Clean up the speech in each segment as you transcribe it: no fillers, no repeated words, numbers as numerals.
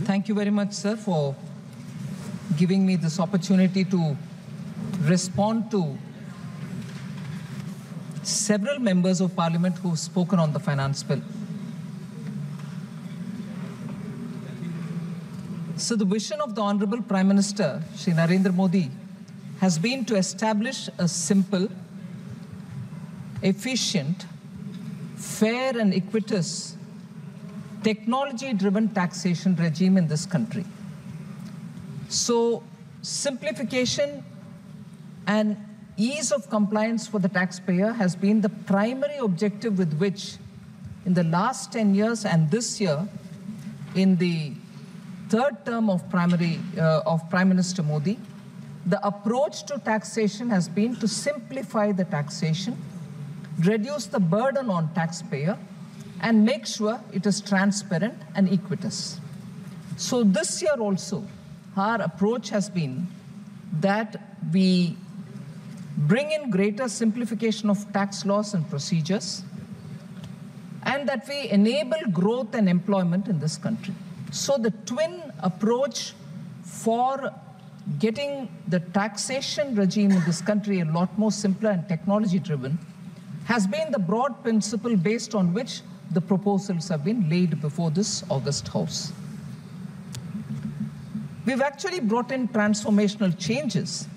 Thank you very much, sir, for giving me this opportunity to respond to several members of Parliament who have spoken on the finance bill. So the vision of the Honorable Prime Minister, Shri Narendra Modi, has been to establish a simple, efficient, fair and equitous, technology-driven taxation regime in this country. So simplification and ease of compliance for the taxpayer has been the primary objective with which in the last 10 years and this year in the third term of Prime Minister Modi, the approach to taxation has been to simplify the taxation, reduce the burden on taxpayer, and make sure it is transparent and equitous. So this year also, our approach has been that we bring in greater simplification of tax laws and procedures, and that we enable growth and employment in this country. So the twin approach for getting the taxation regime in this country a lot more simpler and technology-driven has been the broad principle based on which the proposals have been laid before this August House. We've actually brought in transformational changes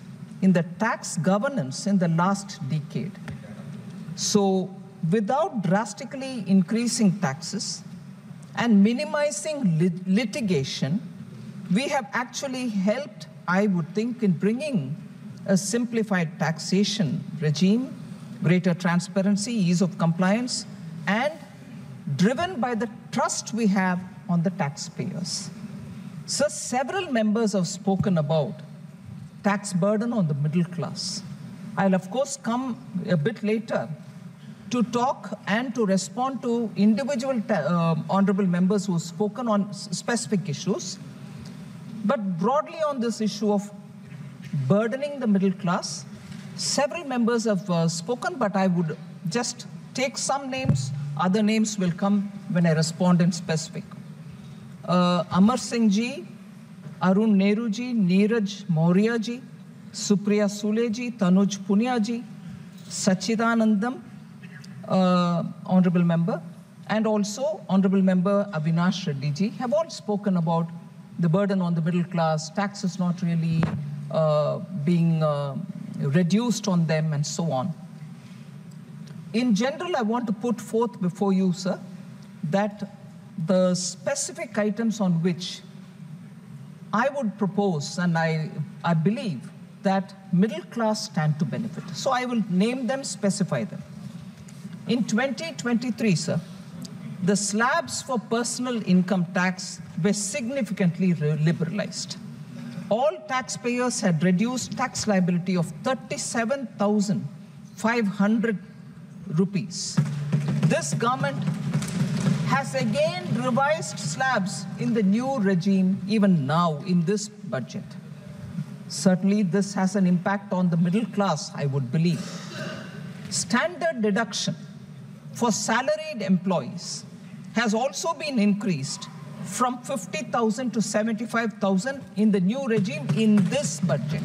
in the tax governance in the last decade. So without drastically increasing taxes and minimizing litigation, we have actually helped, I would think, in bringing a simplified taxation regime, greater transparency, ease of compliance, and driven by the trust we have on the taxpayers. So several members have spoken about tax burden on the middle class. I'll of course come a bit later to talk and to respond to individual honorable members who have spoken on specific issues. But broadly on this issue of burdening the middle class, several members have spoken, but I would just take some names. Other names will come when I respond in specific. Amar Singh ji, Arun Nehru ji, Neeraj Maurya ji, Supriya Sule ji, Tanuj Punia ji, Sachidanandam, Honorable Member, and also Honorable Member Avinash Reddy ji have all spoken about the burden on the middle class, taxes not really being reduced on them, and so on. In general, I want to put forth before you, sir, that the specific items on which I would propose, and I believe that middle class stand to benefit. So I will name them, specify them. In 2023, sir, the slabs for personal income tax were significantly liberalized. All taxpayers had reduced tax liability of 37,500 rupees. This government has again revised slabs in the new regime even now in this budget. Certainly this has an impact on the middle class, I would believe. Standard deduction for salaried employees has also been increased from 50,000 to 75,000 in the new regime in this budget.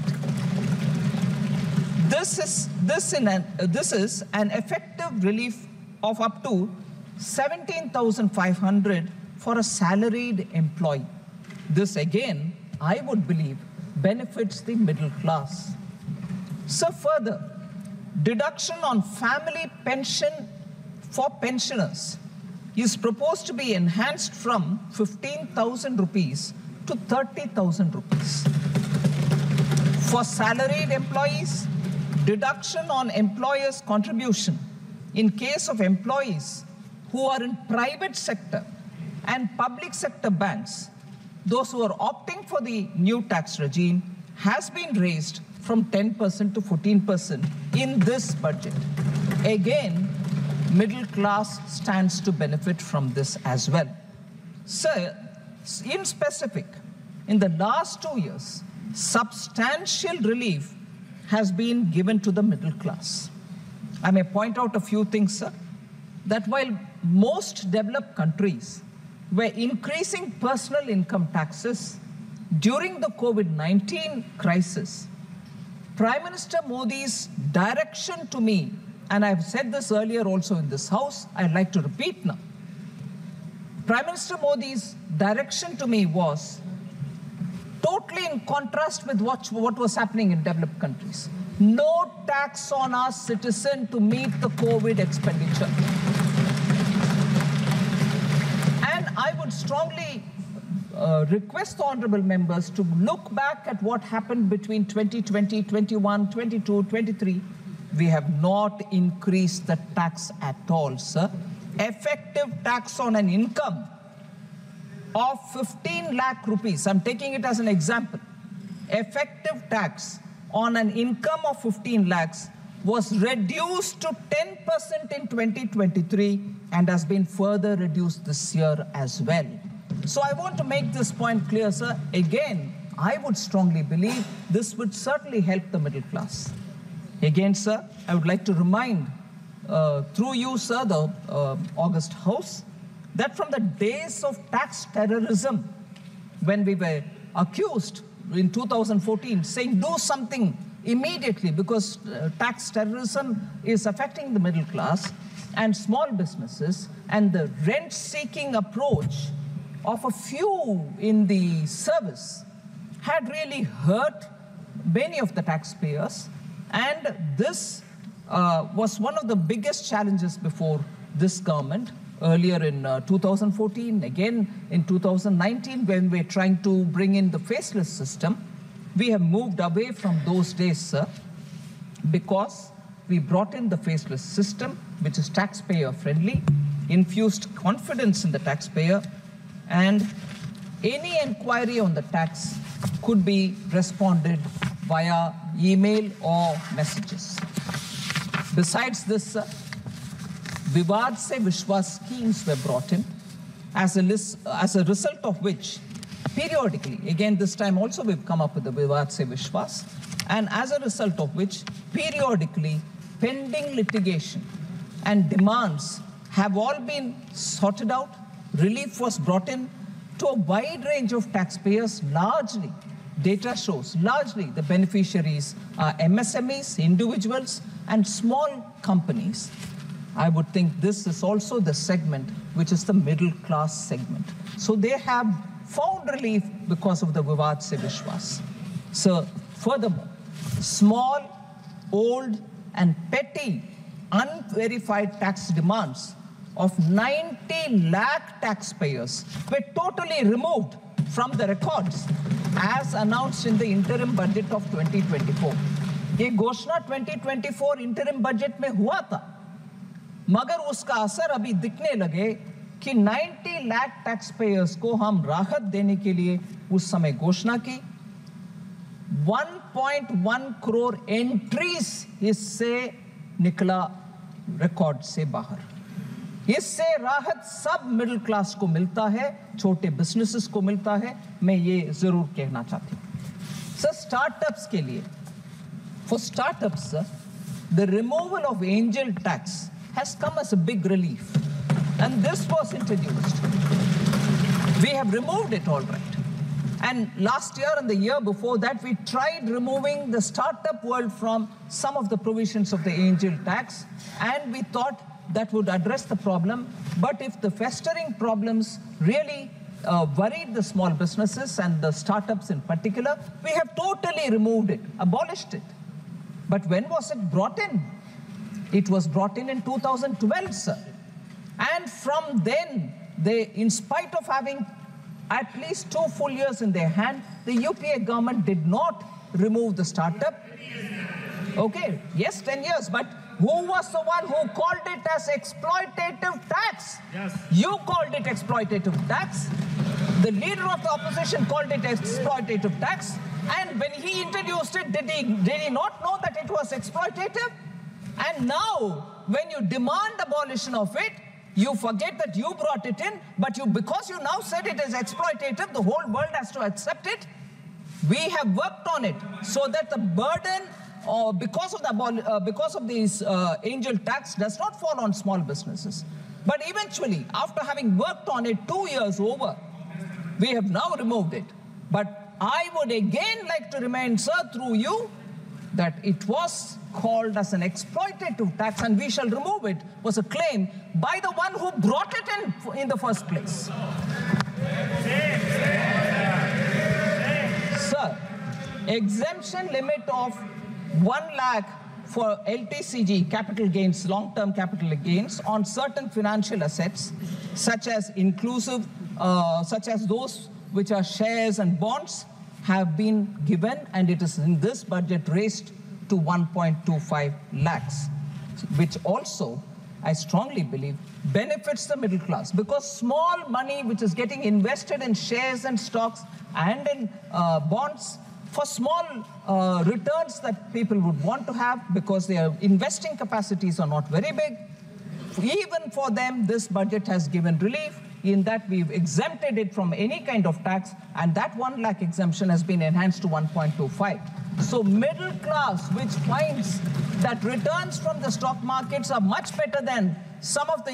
This is an effective relief of up to 17,500 for a salaried employee. This again, I would believe, benefits the middle class. So further, deduction on family pension for pensioners is proposed to be enhanced from 15,000 rupees to 30,000 rupees. For salaried employees, deduction on employers' contribution in case of employees who are in private sector and public sector banks, those who are opting for the new tax regime, has been raised from 10% to 14% in this budget. Again, middle class stands to benefit from this as well. So, in specific, in the last 2 years, substantial relief has been given to the middle class. I may point out a few things, sir, that while most developed countries were increasing personal income taxes during the COVID-19 crisis. Prime Minister Modi's direction to me, and I've said this earlier also in this House, I'd like to repeat now. Prime Minister Modi's direction to me was totally in contrast with what was happening in developed countries. No tax on our citizen to meet the COVID expenditure. And I would strongly request the honorable members to look back at what happened between 2020, 21, 22, 23. We have not increased the tax at all, sir. Effective tax on an income of 15 lakh rupees, I'm taking it as an example, effective tax on an income of 15 lakhs was reduced to 10% in 2023 and has been further reduced this year as well. So I want to make this point clear, sir. Again, I would strongly believe this would certainly help the middle class. Again, sir, I would like to remind, through you, sir, the August House, that from the days of tax terrorism, when we were accused in 2014, saying do something immediately because tax terrorism is affecting the middle class and small businesses, and the rent-seeking approach of a few in the service had really hurt many of the taxpayers, and this was one of the biggest challenges before this government. Earlier in 2014, again in 2019, when we're trying to bring in the faceless system, we have moved away from those days, sir, because we brought in the faceless system, which is taxpayer-friendly, infused confidence in the taxpayer, and any inquiry on the tax could be responded via email or messages. Besides this, sir, Vivad Se Vishwas schemes were brought in, as a result of which, periodically, again this time also we've come up with the Vivad Se Vishwas, and as a result of which, periodically, pending litigation and demands have all been sorted out. Relief was brought in to a wide range of taxpayers, largely, data shows, largely the beneficiaries are MSMEs, individuals, and small companies. I would think this is also the segment which is the middle class segment. So they have found relief because of the Vivad Se Vishwas. So furthermore, small, old, and petty, unverified tax demands of 90 lakh taxpayers were totally removed from the records as announced in the interim budget of 2024. ये घोषणा 2024 interim budget में हुआ था, मगर उसका असर अभी दिखने लगे कि 90 लाख टैक्स पेयर्स को हम राहत देने के लिए उस समय घोषणा की। 1.1 करोड़ एंट्रीज इससे निकला रिकॉर्ड से बाहर। इससे राहत सब मिडिल क्लास को मिलता है, छोटे बिजनेसेस को मिलता है। मैं ये जरूर कहना चाहती हूँ सर, स्टार्टअप्स के लिए, for startups, the removal of angel tax has come as a big relief, and this was introduced. We have removed it all right, and last year and the year before that we tried removing the startup world from some of the provisions of the angel tax, and we thought that would address the problem. But if the festering problems really worried the small businesses and the startups in particular, we have totally removed it, abolished it. But when was it brought in? It was brought in 2012, sir. And from then, they, in spite of having at least 2 full years in their hand, the UPA government did not remove the startup. Okay, yes, 10 years, but who was the one who called it as exploitative tax? Yes. You called it exploitative tax. The leader of the opposition called it exploitative tax. And when he introduced it, did he not know that it was exploitative? And now, when you demand abolition of it, you forget that you brought it in, but because you now said it is exploitative, the whole world has to accept it. We have worked on it so that the burden because of these angel tax does not fall on small businesses. But eventually, after having worked on it 2 years over, we have now removed it. But I would again like to remind, sir, through you, that it was called as an exploitative tax and we shall remove it, was a claim by the one who brought it in the first place. Sir, exemption limit of 1 lakh for LTCG, capital gains, long-term capital gains, on certain financial assets, such as those which are shares and bonds, have been given, and it is in this budget raised to 1.25 lakhs, which also, I strongly believe, benefits the middle class, because small money which is getting invested in shares and stocks and in bonds for small returns that people would want to have, because their investing capacities are not very big. Even for them, this budget has given relief in that we've exempted it from any kind of tax, and that 1 lakh exemption has been enhanced to 1.25. So middle class, which finds that returns from the stock markets are much better than some of the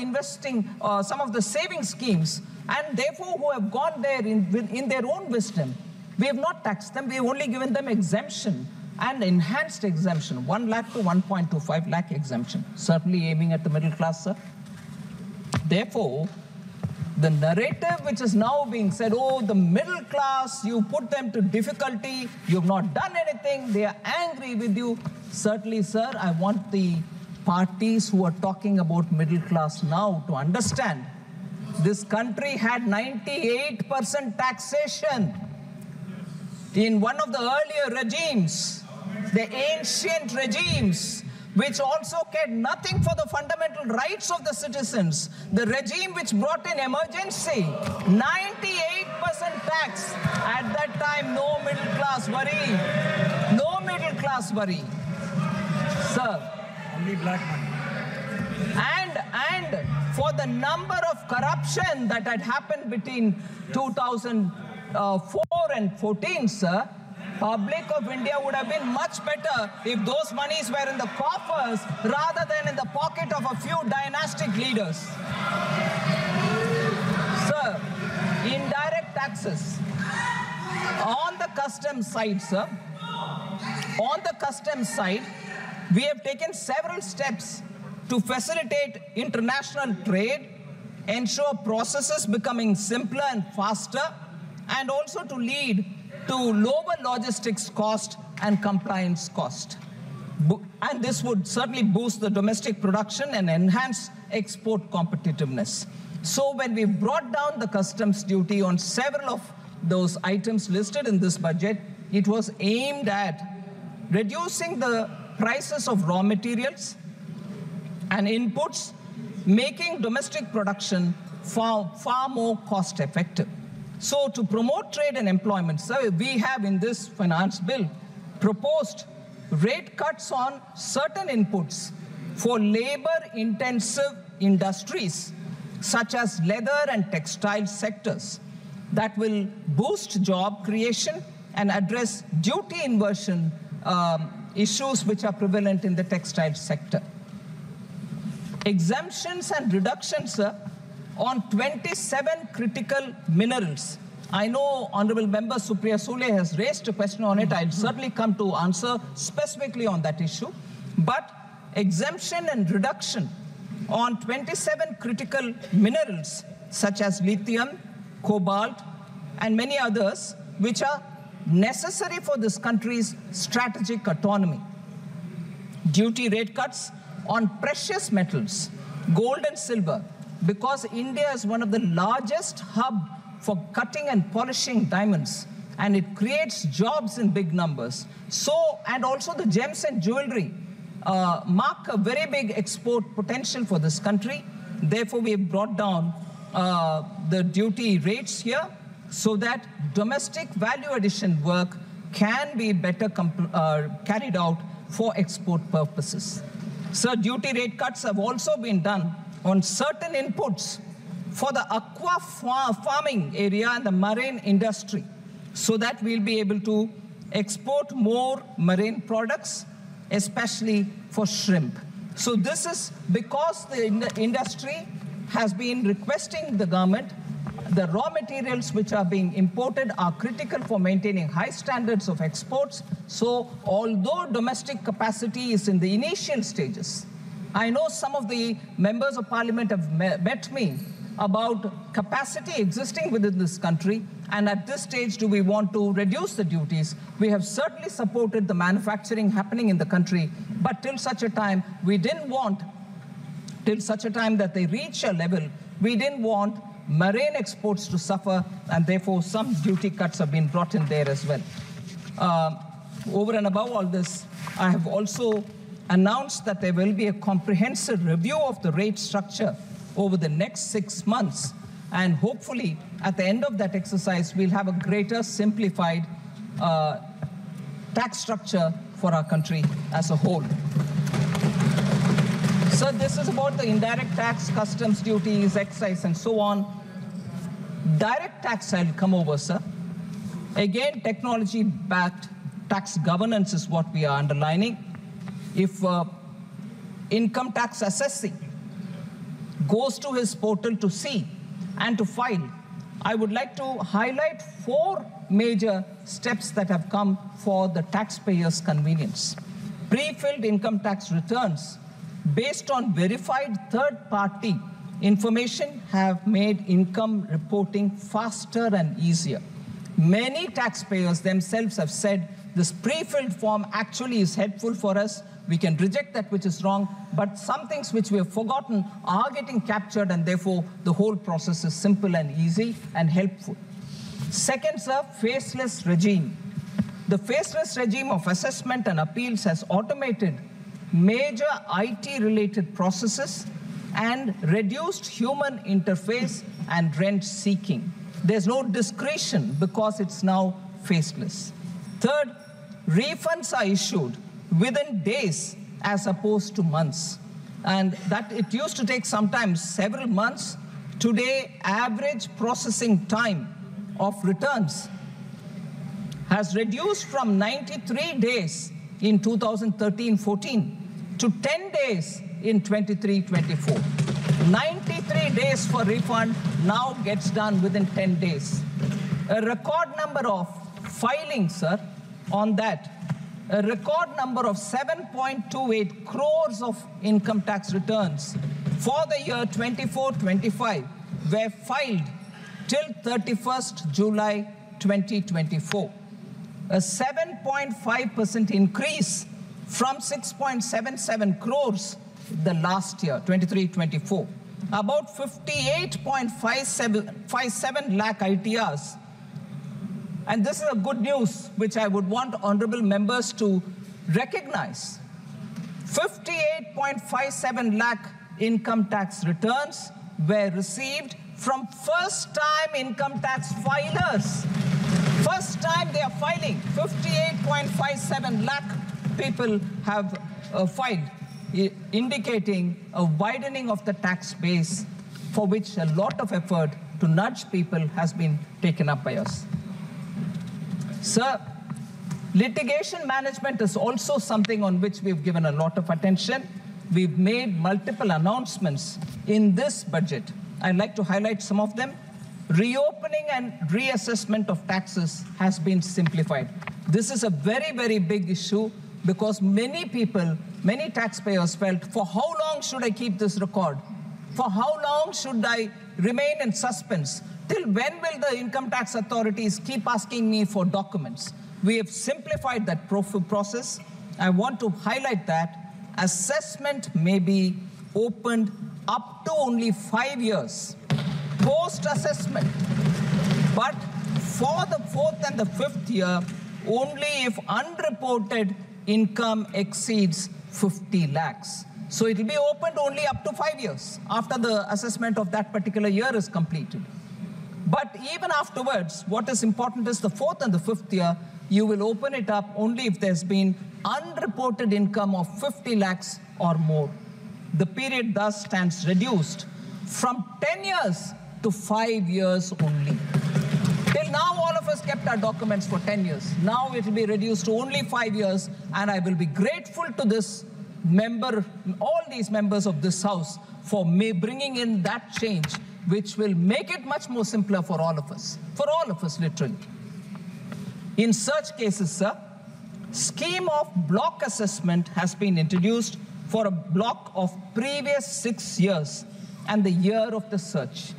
some of the saving schemes, and therefore who have gone there in their own wisdom, we have not taxed them, we have only given them exemption and enhanced exemption, 1 lakh to 1.25 lakh exemption, certainly aiming at the middle class, sir. Therefore, the narrative which is now being said, oh, the middle class, you put them to difficulty, you've not done anything, they are angry with you. Certainly, sir, I want the parties who are talking about middle class now to understand this country had 98% taxation in one of the earlier regimes, the ancient regimes, which also cared nothing for the fundamental rights of the citizens. The regime which brought in emergency, 98% tax. At that time, no middle class worry. No middle class worry. Sir. Only black money. And for the number of corruption that had happened between 2004 and 14, sir, Public of India would have been much better if those monies were in the coffers rather than in the pocket of a few dynastic leaders. Sir, indirect taxes. On the customs side, sir, on the customs side, we have taken several steps to facilitate international trade, ensure processes becoming simpler and faster, and also to lead to lower logistics cost and compliance cost. And this would certainly boost the domestic production and enhance export competitiveness. So when we brought down the customs duty on several of those items listed in this budget, it was aimed at reducing the prices of raw materials and inputs, making domestic production far more cost effective. So to promote trade and employment, sir, we have in this finance bill proposed rate cuts on certain inputs for labor-intensive industries, such as leather and textile sectors, that will boost job creation and address duty inversion issues which are prevalent in the textile sector. Exemptions and reductions, sir, on 27 critical minerals. I know Honorable Member Supriya Sule has raised a question on it. I'll certainly come to answer specifically on that issue. But exemption and reduction on 27 critical minerals, such as lithium, cobalt, and many others, which are necessary for this country's strategic autonomy. Duty rate cuts on precious metals, gold and silver, because India is one of the largest hubs for cutting and polishing diamonds, and it creates jobs in big numbers. So, and also the gems and jewelry mark a very big export potential for this country. Therefore, we have brought down the duty rates here so that domestic value addition work can be better carried out for export purposes. So, duty rate cuts have also been done on certain inputs for the aqua farming area and the marine industry, so that we'll be able to export more marine products, especially for shrimp. So this is because the industry has been requesting the government. The raw materials which are being imported are critical for maintaining high standards of exports. So although domestic capacity is in the initial stages, I know some of the members of parliament have met me about capacity existing within this country, and at this stage, do we want to reduce the duties? We have certainly supported the manufacturing happening in the country, but till such a time, we didn't want, till such a time that they reach a level, we didn't want marine exports to suffer, and therefore some duty cuts have been brought in there as well. Over and above all this, I have also announced that there will be a comprehensive review of the rate structure over the next 6 months, and hopefully at the end of that exercise, we'll have a greater simplified tax structure for our country as a whole. So this is about the indirect tax, customs duties, excise, and so on. Direct tax, I'll come over, sir. Again, technology-backed tax governance is what we are underlining. If income tax assessing goes to his portal to see and to file, I would like to highlight 4 major steps that have come for the taxpayers' convenience. Pre-filled income tax returns based on verified third-party information have made income reporting faster and easier. Many taxpayers themselves have said this pre-filled form actually is helpful for us. We can reject that which is wrong, but some things which we have forgotten are getting captured, and therefore the whole process is simple and easy and helpful. Second, sir, faceless regime. The faceless regime of assessment and appeals has automated major IT-related processes and reduced human interface and rent seeking. There's no discretion because it's now faceless. Third, refunds are issued within days as opposed to months. And that it used to take sometimes several months. Today, average processing time of returns has reduced from 93 days in 2013-14 to 10 days in 23-24. 93 days for refund now gets done within 10 days. A record number of filings, sir, on that. A record number of 7.28 crores of income tax returns for the year 24-25 were filed till 31st July 2024. A 7.5% increase from 6.77 crores the last year, 23-24. About 58.57 lakh ITRs. And this is a good news, which I would want honorable members to recognize. 58.57 lakh income tax returns were received from first-time income tax filers. First time they are filing. 58.57 lakh people have filed, indicating a widening of the tax base, for which a lot of effort to nudge people has been taken up by us. Sir, litigation management is also something on which we've given a lot of attention. We've made multiple announcements in this budget. I'd like to highlight some of them. Reopening and reassessment of taxes has been simplified. This is a very, very big issue because many people, many taxpayers felt, for how long should I keep this record? For how long should I remain in suspense? Till when will the income tax authorities keep asking me for documents? We have simplified that process. I want to highlight that assessment may be opened up to only 5 years post-assessment. But for the 4th and the 5th year, only if unreported income exceeds 50 lakhs. So it will be opened only up to 5 years after the assessment of that particular year is completed. But even afterwards, what is important is the 4th and the 5th year, you will open it up only if there's been unreported income of 50 lakhs or more. The period thus stands reduced from 10 years to 5 years only. Till now, all of us kept our documents for 10 years. Now it will be reduced to only 5 years, and I will be grateful to this member, all these members of this House, for bringing in that change, which will make it much more simpler for all of us literally. In such cases, sir, scheme of block assessment has been introduced for a block of previous 6 years and the year of the search.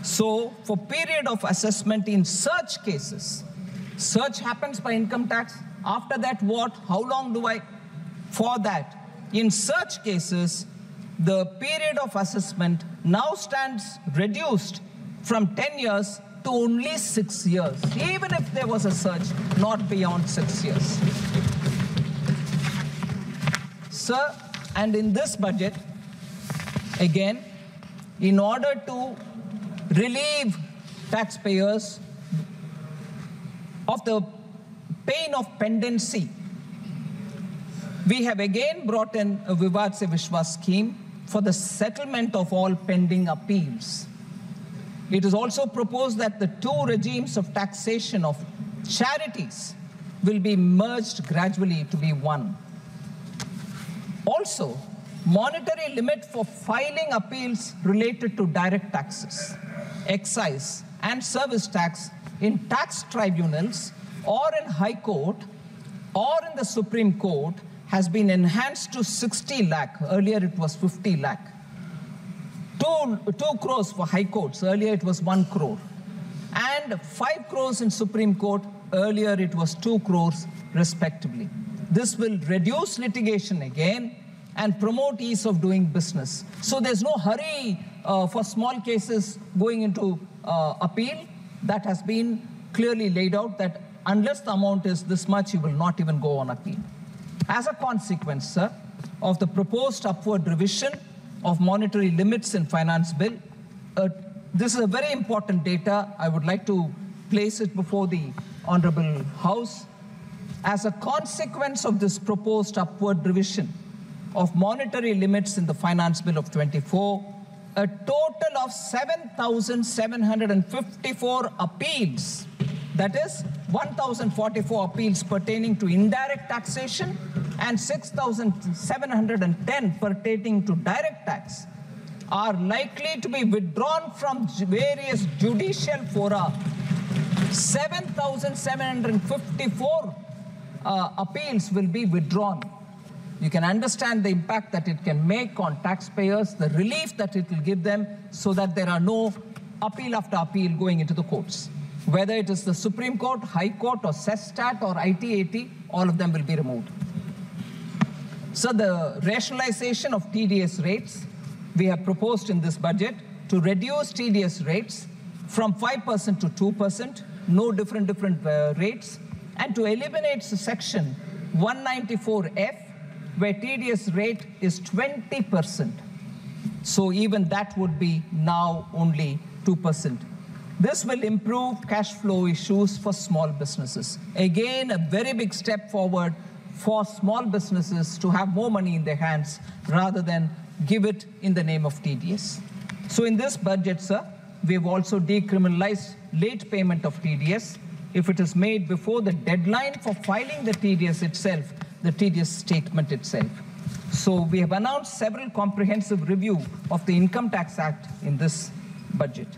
So for period of assessment in such cases, search happens by income tax. After that, what? How long do I? For that, in such cases, the period of assessment now stands reduced from 10 years to only 6 years, even if there was a search, not beyond 6 years. Sir, and in this budget, again, in order to relieve taxpayers of the pain of pendency, we have again brought in a Vivad Se Vishwas scheme for the settlement of all pending appeals. It is also proposed that the two regimes of taxation of charities will be merged gradually to be one. Also, monetary limit for filing appeals related to direct taxes, excise, and service tax in tax tribunals or in High Court or in the Supreme Court has been enhanced to 60 lakh. Earlier it was 50 lakh. 2 crores for High Courts. Earlier it was 1 crore. And 5 crores in Supreme Court. Earlier it was 2 crores respectively. This will reduce litigation again and promote ease of doing business. So there's no hurry for small cases going into appeal. That has been clearly laid out that unless the amount is this much, you will not even go on appeal. As a consequence, sir, of the proposed upward revision of monetary limits in Finance Bill, this is a very important data. I would like to place it before the Honorable House. As a consequence of this proposed upward revision of monetary limits in the Finance Bill of 24, a total of 7,754 appeals, that is 1,044 appeals pertaining to indirect taxation and 6,710 pertaining to direct tax, are likely to be withdrawn from various judicial fora. 7,754 appeals will be withdrawn. You can understand the impact that it can make on taxpayers, the relief that it will give them, so that there are no appeal after appeal going into the courts. Whether it is the Supreme Court, High Court, or CESTAT, or ITAT, all of them will be removed. So the rationalization of TDS rates, we have proposed in this budget to reduce TDS rates from 5% to 2%, no different rates, and to eliminate section 194F, where TDS rate is 20%. So even that would be now only 2%. This will improve cash flow issues for small businesses. Again, a very big step forward for small businesses to have more money in their hands rather than give it in the name of TDS. So in this budget, sir, we've also decriminalized late payment of TDS if it is made before the deadline for filing the TDS itself, the TDS statement itself. So we have announced several comprehensive review of the Income Tax Act in this budget.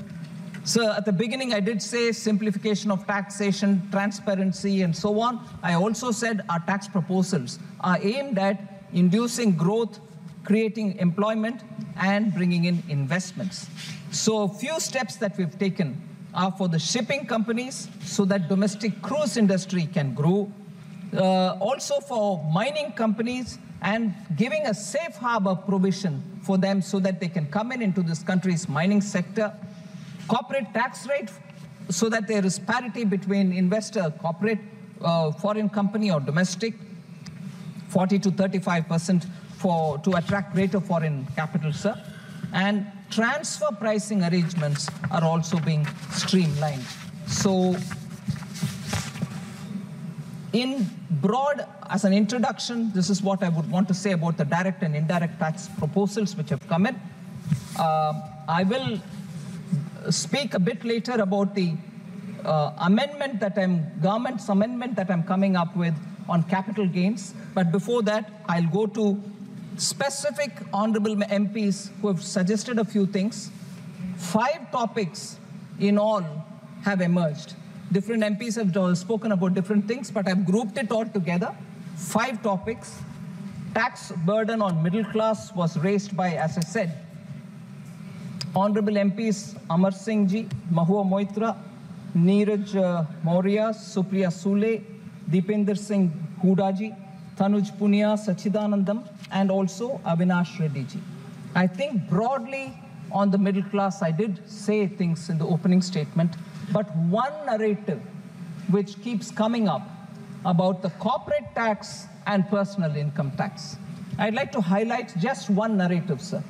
So at the beginning, I did say simplification of taxation, transparency, and so on. I also said our tax proposals are aimed at inducing growth, creating employment, and bringing in investments. So a few steps that we've taken are for the shipping companies so that domestic cruise industry can grow. Also for mining companies and giving a safe harbor provision for them so that they can come into this country's mining sector. Corporate tax rate so that there is parity between investor, corporate, foreign company or domestic, 40 to 35% to attract greater foreign capital, sir. And transfer pricing arrangements are also being streamlined. So in broad, as an introduction, this is what I would want to say about the direct and indirect tax proposals which have come in. I will speak a bit later about the government's amendment that I'm coming up with on capital gains. But before that, I'll go to specific honorable MPs who have suggested a few things. 5 topics in all have emerged. Different MPs have spoken about different things, but I've grouped it all together. 5 topics. Tax burden on middle class was raised by, as I said, Honorable MPs Amar Singh Ji, Mahua Moitra, Neeraj Maurya, Supriya Sule, Deepinder Singh Hooda Ji, Tanuj Punia, Sachidanandam, and also Avinash Reddy Ji. I think broadly on the middle class, I did say things in the opening statement, but one narrative which keeps coming up about the corporate tax and personal income tax. I'd like to highlight just one narrative, sir.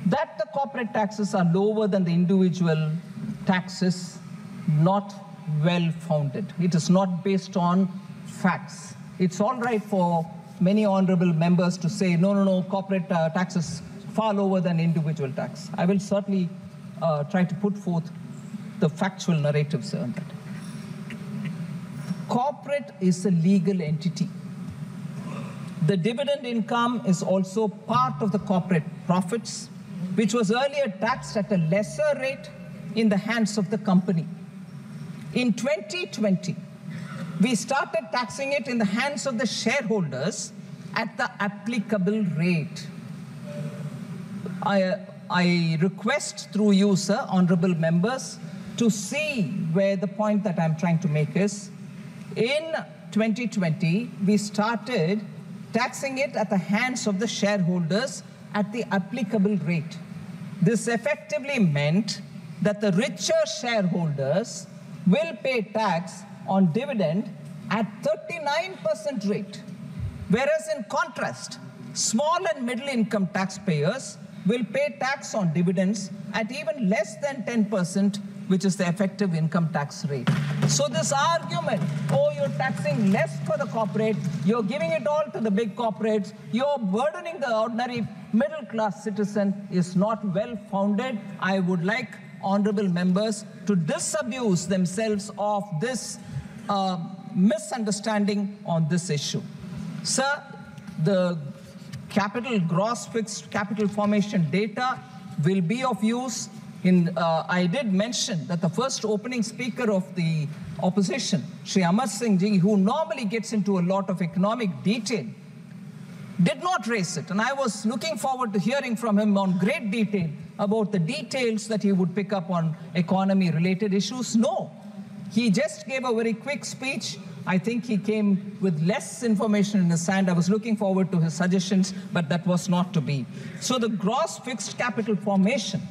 That the corporate taxes are lower than the individual taxes, not well founded. It is not based on facts. It's all right for many honorable members to say, no, corporate taxes far lower than individual tax. I will certainly try to put forth the factual narratives on that. Corporate is a legal entity. The dividend income is also part of the corporate profits, which was earlier taxed at a lesser rate in the hands of the company. In 2020, we started taxing it in the hands of the shareholders at the applicable rate. I request through you, sir, honorable members, to see where the point that I'm trying to make is. In 2020, we started taxing it at the hands of the shareholders at the applicable rate. This effectively meant that the richer shareholders will pay tax on dividend at 39% rate, whereas in contrast, small and middle income taxpayers will pay tax on dividends at even less than 10%, which is the effective income tax rate. So this argument, you're taxing less for the corporate, you're giving it all to the big corporates, you're burdening the ordinary middle class citizen, is not well founded. I would like honorable members to disabuse themselves of this misunderstanding on this issue. Sir, the gross fixed capital formation data will be of use. I did mention that the first opening speaker of the opposition, Shri Amar Singh Ji, who normally gets into a lot of economic detail, did not raise it. And I was looking forward to hearing from him on great detail about the details that he would pick up on economy-related issues. No, he just gave a very quick speech. I think he came with less information in his hand. I was looking forward to his suggestions, but that was not to be. So the gross fixed capital formation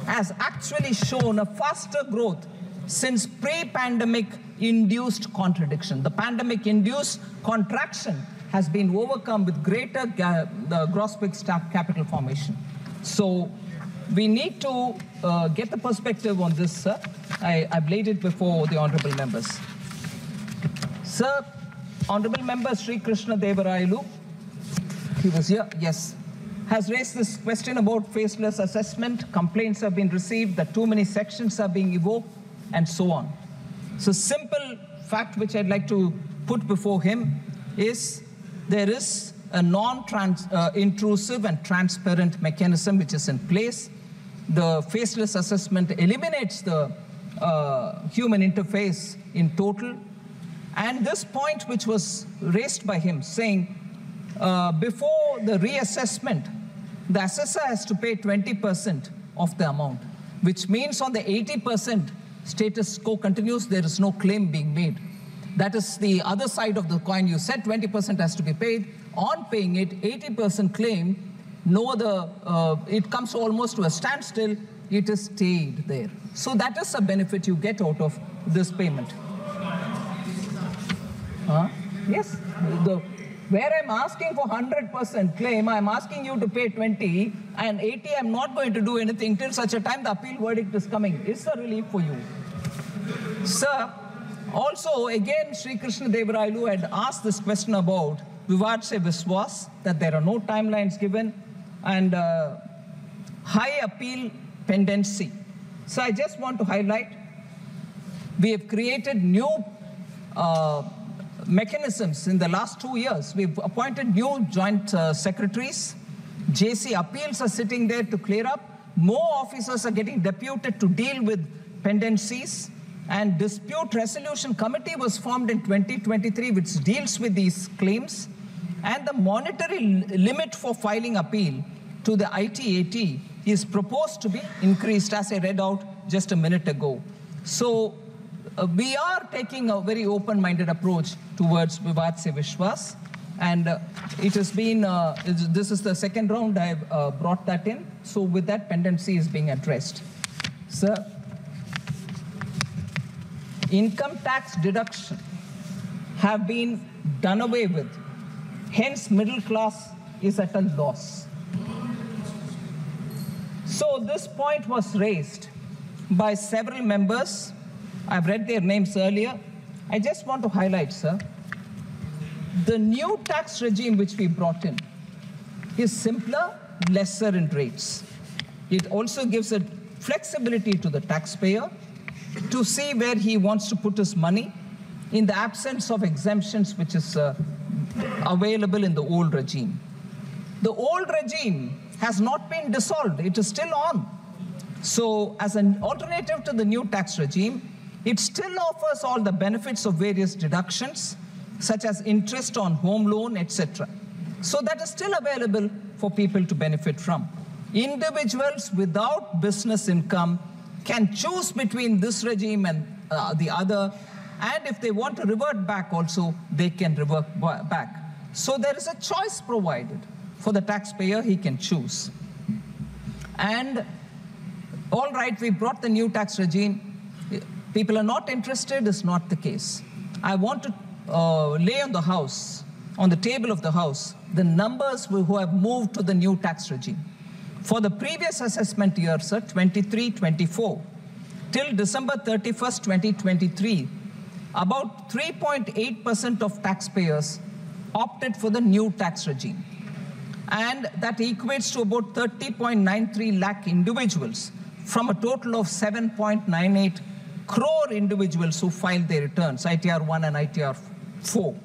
has actually shown a faster growth since pre-pandemic induced contradiction. The pandemic-induced contraction has been overcome with greater the gross fixed capital formation. So we need to get the perspective on this, sir. I've laid it before the honorable members. Sir, honorable member Sri Krishna Devarayulu, he was here, yes, has raised this question about faceless assessment. Complaints have been received that too many sections are being evoked, and so on. So simple fact which I'd like to put before him is there is a non-intrusive and transparent mechanism which is in place. The faceless assessment eliminates the human interface in total. And this point which was raised by him saying, before the reassessment, the assessor has to pay 20% of the amount, which means on the 80% status quo continues, there is no claim being made. That is the other side of the coin. You said 20% has to be paid. On paying it, 80% claim, it comes almost to a standstill. It is stayed there. So that is a benefit you get out of this payment. Yes, where I'm asking for 100% claim, I'm asking you to pay 20, and 80 I'm not going to do anything till such a time the appeal verdict is coming. It's a relief for you. Sir, also again Sri Krishna Devarayulu had asked this question about Vivad Se Viswas, that there are no timelines given, and high appeal pendency. So I just want to highlight, we have created new mechanisms in the last 2 years. We've appointed new joint secretaries. JC appeals are sitting there to clear up. More officers are getting deputed to deal with pendencies. And dispute resolution committee was formed in 2023, which deals with these claims. And the monetary limit for filing appeal to the ITAT is proposed to be increased, as I read out just a minute ago. So we are taking a very open-minded approach towards Vivad Se Vishwas. And it has been, this is the second round I've brought that in. So with that, pendency is being addressed. Sir, income tax deduction have been done away with. Hence, middle class is at a loss. So this point was raised by several members. I've read their names earlier. I just want to highlight, sir, the new tax regime which we brought in is simpler, lesser in rates. It also gives a flexibility to the taxpayer to see where he wants to put his money in the absence of exemptions which is available in the old regime. The old regime has not been dissolved. It is still on. So as an alternative to the new tax regime, it still offers all the benefits of various deductions, such as interest on home loan, etc. So that is still available for people to benefit from. Individuals without business income can choose between this regime and the other, and if they want to revert back also, they can revert back. So there is a choice provided for the taxpayer. He can choose. And all right, we brought the new tax regime. People are not interested is not the case. I want to lay on the House, on the table of the House, the numbers who have moved to the new tax regime. For the previous assessment year, sir, 23-24, till December 31st, 2023, about 3.8% of taxpayers opted for the new tax regime. And that equates to about 30.93 lakh individuals from a total of 7.98 crore individuals who filed their returns, ITR 1 and ITR 4.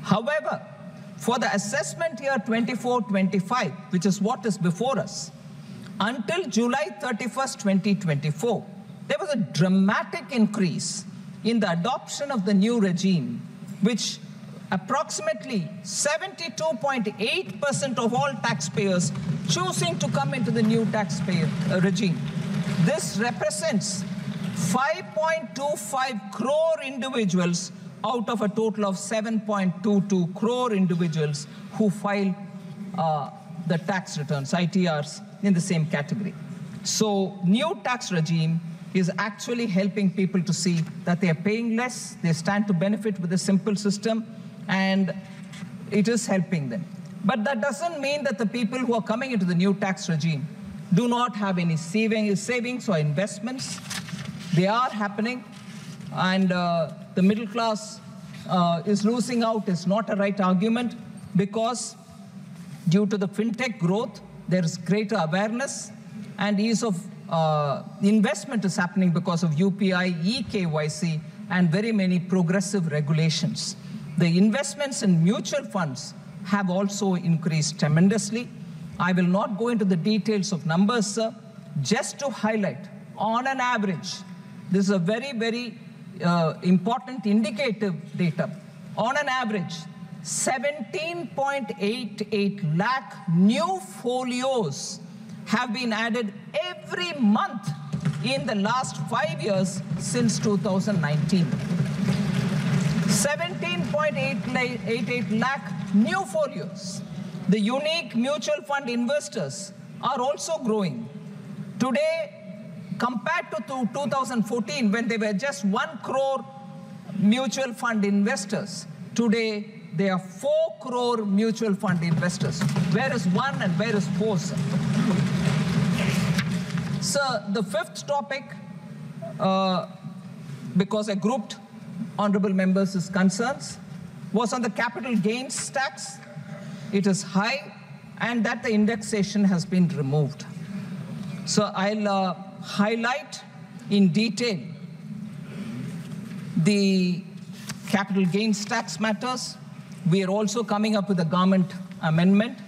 However, for the assessment year 24-25, which is what is before us, until July 31st, 2024, there was a dramatic increase in the adoption of the new regime, which approximately 72.8% of all taxpayers choosing to come into the new taxpayer regime. This represents 5.25 crore individuals out of a total of 7.22 crore individuals who file the tax returns, ITRs, in the same category. So new tax regime is actually helping people to see that they are paying less, they stand to benefit with a simple system, and it is helping them. But that doesn't mean that the people who are coming into the new tax regime do not have any savings or investments. They are happening, and the middle class is losing out is not a right argument, because due to the fintech growth, there is greater awareness and ease of investment is happening because of UPI, eKYC, and very many progressive regulations. The investments in mutual funds have also increased tremendously. I will not go into the details of numbers, sir, just to highlight, on an average, this is a very, very important indicative data. On an average, 17.88 lakh new folios have been added every month in the last 5 years since 2019. 17.88 lakh new folios. The unique mutual fund investors are also growing. Today, compared to 2014, when they were just 1 crore mutual fund investors, today there are 4 crore mutual fund investors. Where is 1 and where is 4, sir? Sir, the fifth topic, because I grouped honorable members' concerns, was on the capital gains tax. It is high, and that the indexation has been removed. So I'll highlight in detail the capital gains tax matters, we are also coming up with a government amendment.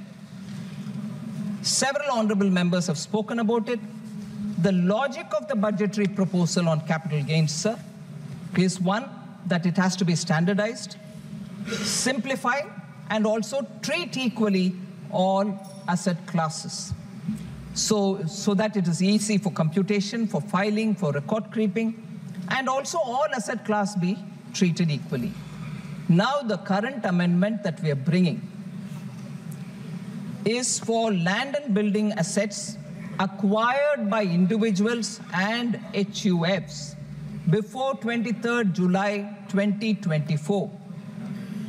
Several honorable members have spoken about it. The logic of the budgetary proposal on capital gains, sir, is one, that it has to be standardized, simplify, and also treat equally all asset classes. So that it is easy for computation, for filing, for record keeping, and also all asset class be treated equally. Now the current amendment that we are bringing is for land and building assets acquired by individuals and HUFs before 23rd July 2024.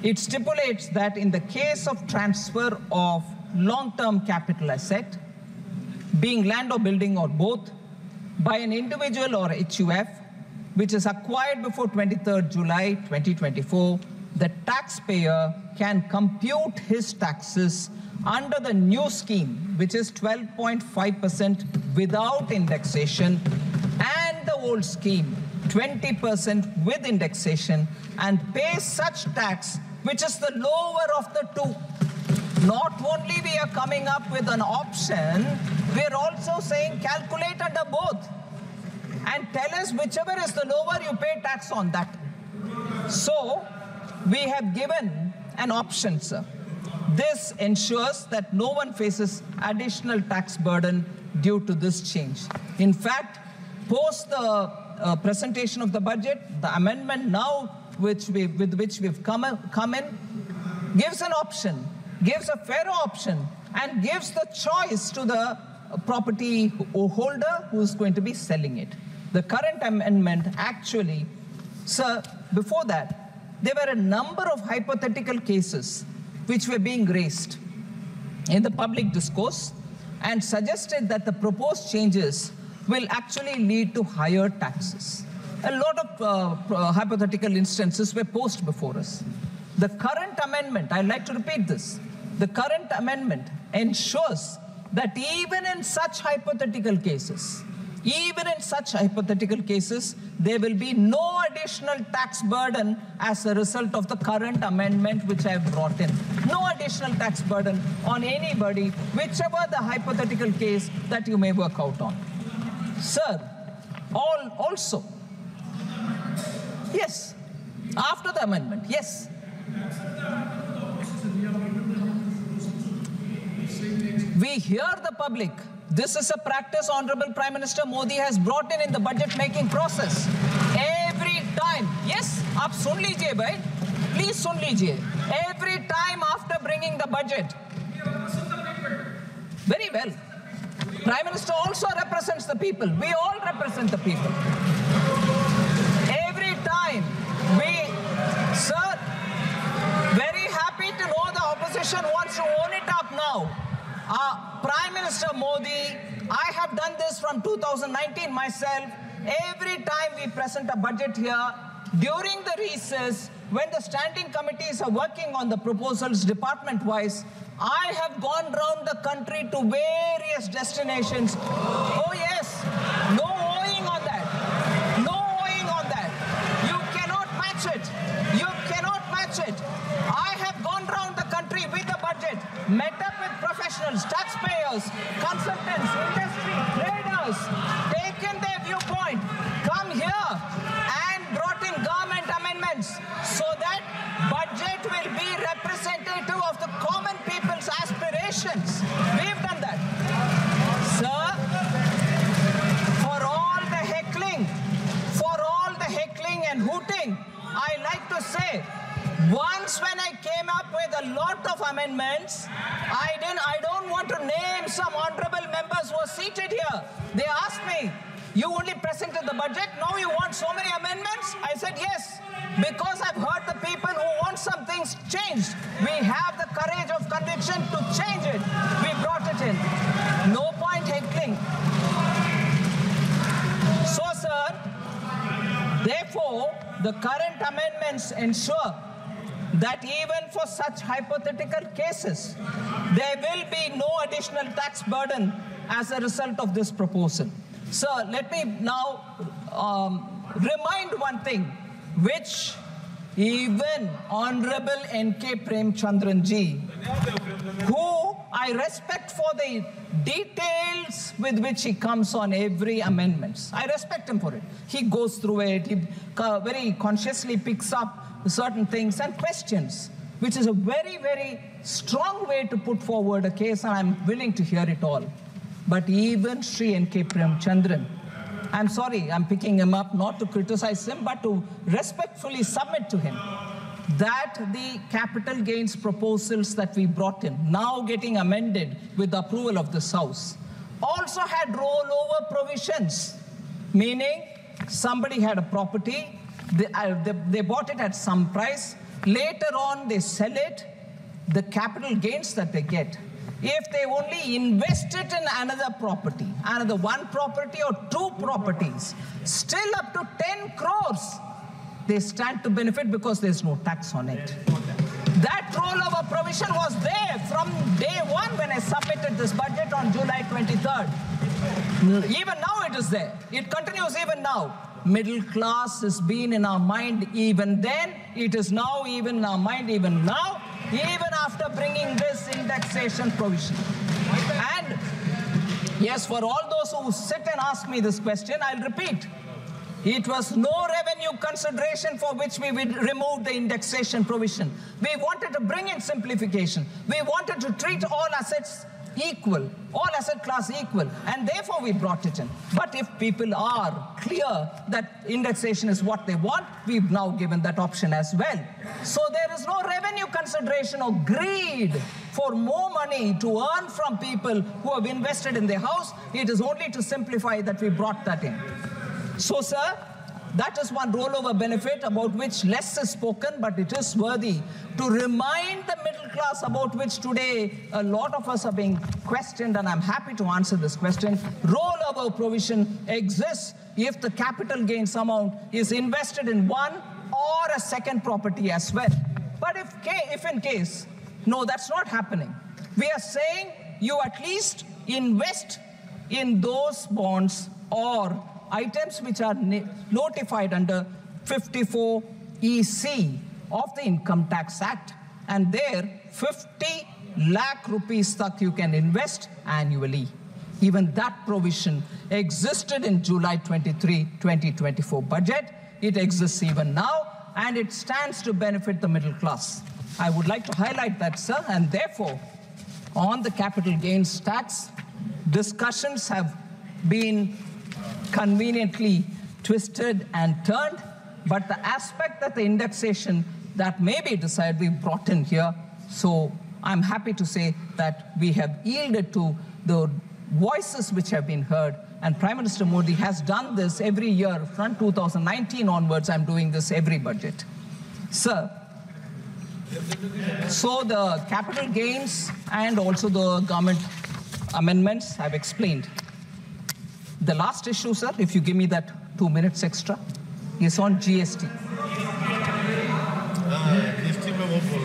It stipulates that in the case of transfer of long-term capital asset, being land or building or both, by an individual or HUF, which is acquired before 23rd July 2024, the taxpayer can compute his taxes under the new scheme, which is 12.5% without indexation, and the old scheme, 20% with indexation, and pay such tax, which is the lower of the two. Not only we are coming up with an option, we are also saying calculate under both and tell us whichever is the lower, you pay tax on that. So we have given an option, sir. This ensures that no one faces additional tax burden due to this change. In fact, post the presentation of the budget, the amendment now with which we've come in gives an option, gives a fairer option, and gives the choice to the property holder who's going to be selling it. The current amendment actually, sir, before that, there were a number of hypothetical cases which were being raised in the public discourse and suggested that the proposed changes will actually lead to higher taxes. A lot of hypothetical instances were posed before us. The current amendment, I'd like to repeat this, the current amendment ensures that even in such hypothetical cases, there will be no additional tax burden as a result of the current amendment which I have brought in. No additional tax burden on anybody, whichever the hypothetical case that you may work out on. Sir, also, yes, after the amendment, yes. We hear the public. This is a practice Honorable Prime Minister Modi has brought in the budget making process. Every time, yes, aap sun lijiye bhai, please sun lijiye. Every time after bringing the budget, very well. Prime Minister also represents the people. We all represent the people. Every time sir, very happy to know the opposition wants to own it up now. Prime Minister Modi, I have done this from 2019 myself. Every time we present a budget here, during the recess, when the standing committees are working on the proposals department-wise, I have gone around the country to various destinations. Oh yes, no owing on that. No owing on that. You cannot match it. You cannot match it. I have gone around the country with the budget, met up with professionals, taxpayers, consultants, industry, traders, taken their viewpoint, come here and brought in government amendments so that budget will be representative of the common people's aspirations. We've done that. Sir, for all the heckling and hooting, I like to say, once when I came up with a lot of amendments, I don't want to name some honorable members who are seated here. They asked me, you only presented the budget, now you want so many amendments? I said yes, because I've heard the people who want some things changed. We have the courage of conviction to change it. We brought it in. No point heckling. So, sir, therefore, the current amendments ensure that even for such hypothetical cases, there will be no additional tax burden as a result of this proposal. Sir, let me now remind one thing, which even Honorable N.K. Premchandran ji, who I respect for the details with which he comes on every amendments. I respect him for it. He goes through it, he very consciously picks up certain things and questions, which is a very, very strong way to put forward a case, and I'm willing to hear it all. But even Sri N.K. Premchandran, I'm sorry, I'm picking him up not to criticize him, but to respectfully submit to him that the capital gains proposals that we brought in, now getting amended with the approval of this House, also had rollover provisions, meaning somebody had a property, they bought it at some price, later on they sell it, the capital gains that they get, if they only invest it in another property, another one property or two properties, still up to 10 crores, they stand to benefit because there's no tax on it. That rollover provision was there from day one when I submitted this budget on July 23rd. Even now it is there. It continues even now. Middle class has been in our mind even then. It is now even in our mind even now, even after bringing this indexation provision. And yes, for all those who sit and ask me this question, I'll repeat. It was no revenue consideration for which we removed the indexation provision. We wanted to bring in simplification. We wanted to treat all assets equal, all asset class equal, and therefore we brought it in. But if people are clear that indexation is what they want, we've now given that option as well. So there is no revenue consideration or greed for more money to earn from people who have invested in their house. It is only to simplify that we brought that in. So, sir, that is one rollover benefit about which less is spoken, but it is worthy to remind the middle class about which today a lot of us are being questioned, and I'm happy to answer this question. Rollover provision exists if the capital gains amount is invested in one or a second property as well. But if in case, no, that's not happening. We are saying you at least invest in those bonds or items which are notified under 54 EC of the Income Tax Act, and there 50 lakh rupees tak you can invest annually. Even that provision existed in July 23, 2024 budget. It exists even now, and it stands to benefit the middle class. I would like to highlight that, sir, and therefore, on the capital gains tax, discussions have been conveniently twisted and turned, but the aspect that the indexation that may be decided, we brought in here. So I'm happy to say that we have yielded to the voices which have been heard, and Prime Minister Modi has done this every year from 2019 onwards. I'm doing this every budget. Sir, so the capital gains and also the government amendments I've explained. The last issue, sir, if you give me that 2 minutes extra, is on GST.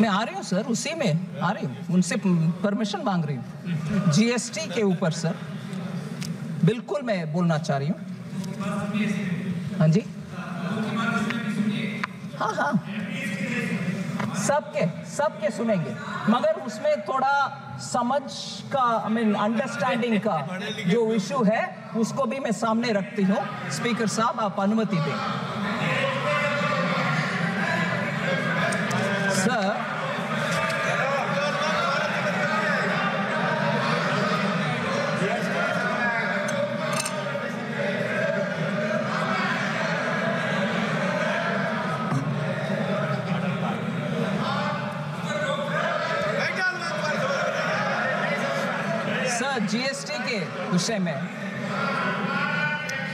मैं आ रही हूँ sir, उसी में आ रही हूँ, उनसे permission मांग रही हूँ। GST के ऊपर सर, बिल्कुल मैं बोलना चाह रही हूँ। हाँ जी, हाँ, सबके सुनेंगे, मगर उसमें थोड़ा समझ का, अंडरस्टैंडिंग का जो इशू है, उसको भी मैं सामने रखती हूँ। स्पीकर साहब, आप अनुमति दें। सर, जीएसटी के विषय में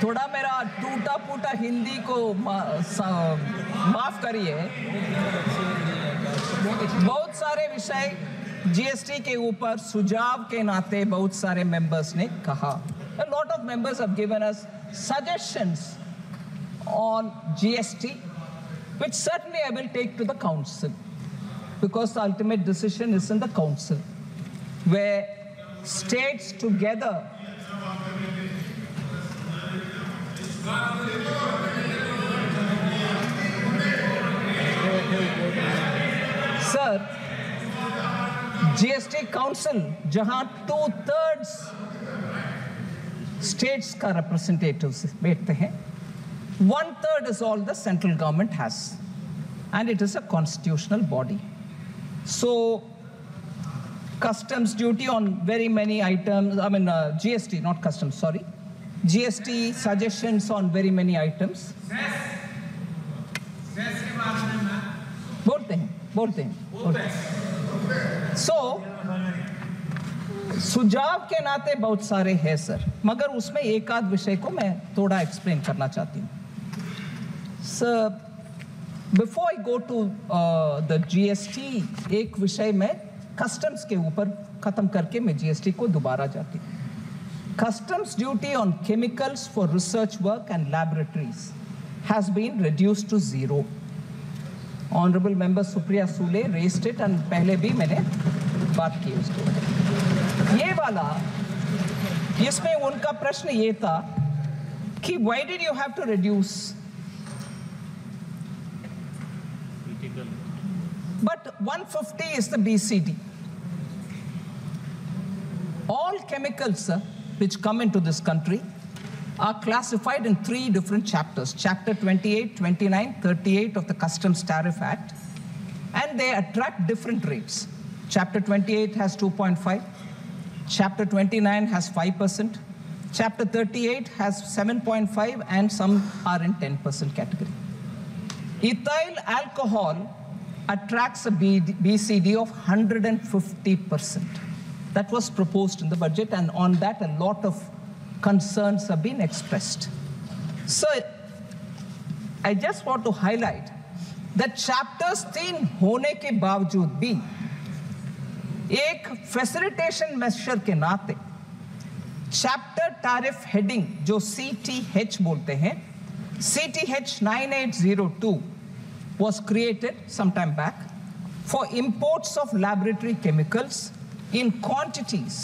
थोड़ा मेरा टूटा फूटा हिंदी को माफ करिए। बहुत सारे विषय जीएसटी के ऊपर सुझाव के नाते बहुत सारे मेंबर्स ने कहा। A lot of members have given us suggestions on GST, which certainly I will take to the council, because the ultimate decision is in the council, where states together sir GST council जहां 2/3 states का representatives बैठते हैं, 1/3 is all the central government has, and it is a constitutional body. So customs duty on very many items, GST, not customs, sorry. GST suggestions on very many items. बोलते हैं. So, सुझाव के नाते बहुत सारे हैं सर, मगर उसमें एक आध विषय को मैं थोड़ा एक्सप्लेन करना चाहती हूँ. Sir, before I go to the GST, एक विषय में कस्टम्स के ऊपर खत्म करके मैं जीएसटी को दोबारा जाती हूँ. Customs duty on chemicals for research work and laboratories has been reduced to 0. Honorable Member Supriya Sule raised it and पहले भी मैंने बात की उसको. ये वाला, इसमें उनका प्रश्न ये था कि why did you have to reduce? But 150 is the BCD. All chemicals which come into this country are classified in 3 different chapters. Chapter 28, 29, 38 of the Customs Tariff Act. And they attract different rates. Chapter 28 has 2.5. Chapter 29 has 5%. Chapter 38 has 7.5 and some are in 10% category. Ethyl alcohol attracts a BCD of 150%. That was proposed in the budget, and on that a lot of concerns have been expressed. So I just want to highlight that chapters 3 होने के बावजूद भी एक facilitation measure के नाते chapter tariff heading जो CTH बोलते हैं, CTH 9802 was created some time back for imports of laboratory chemicals in quantities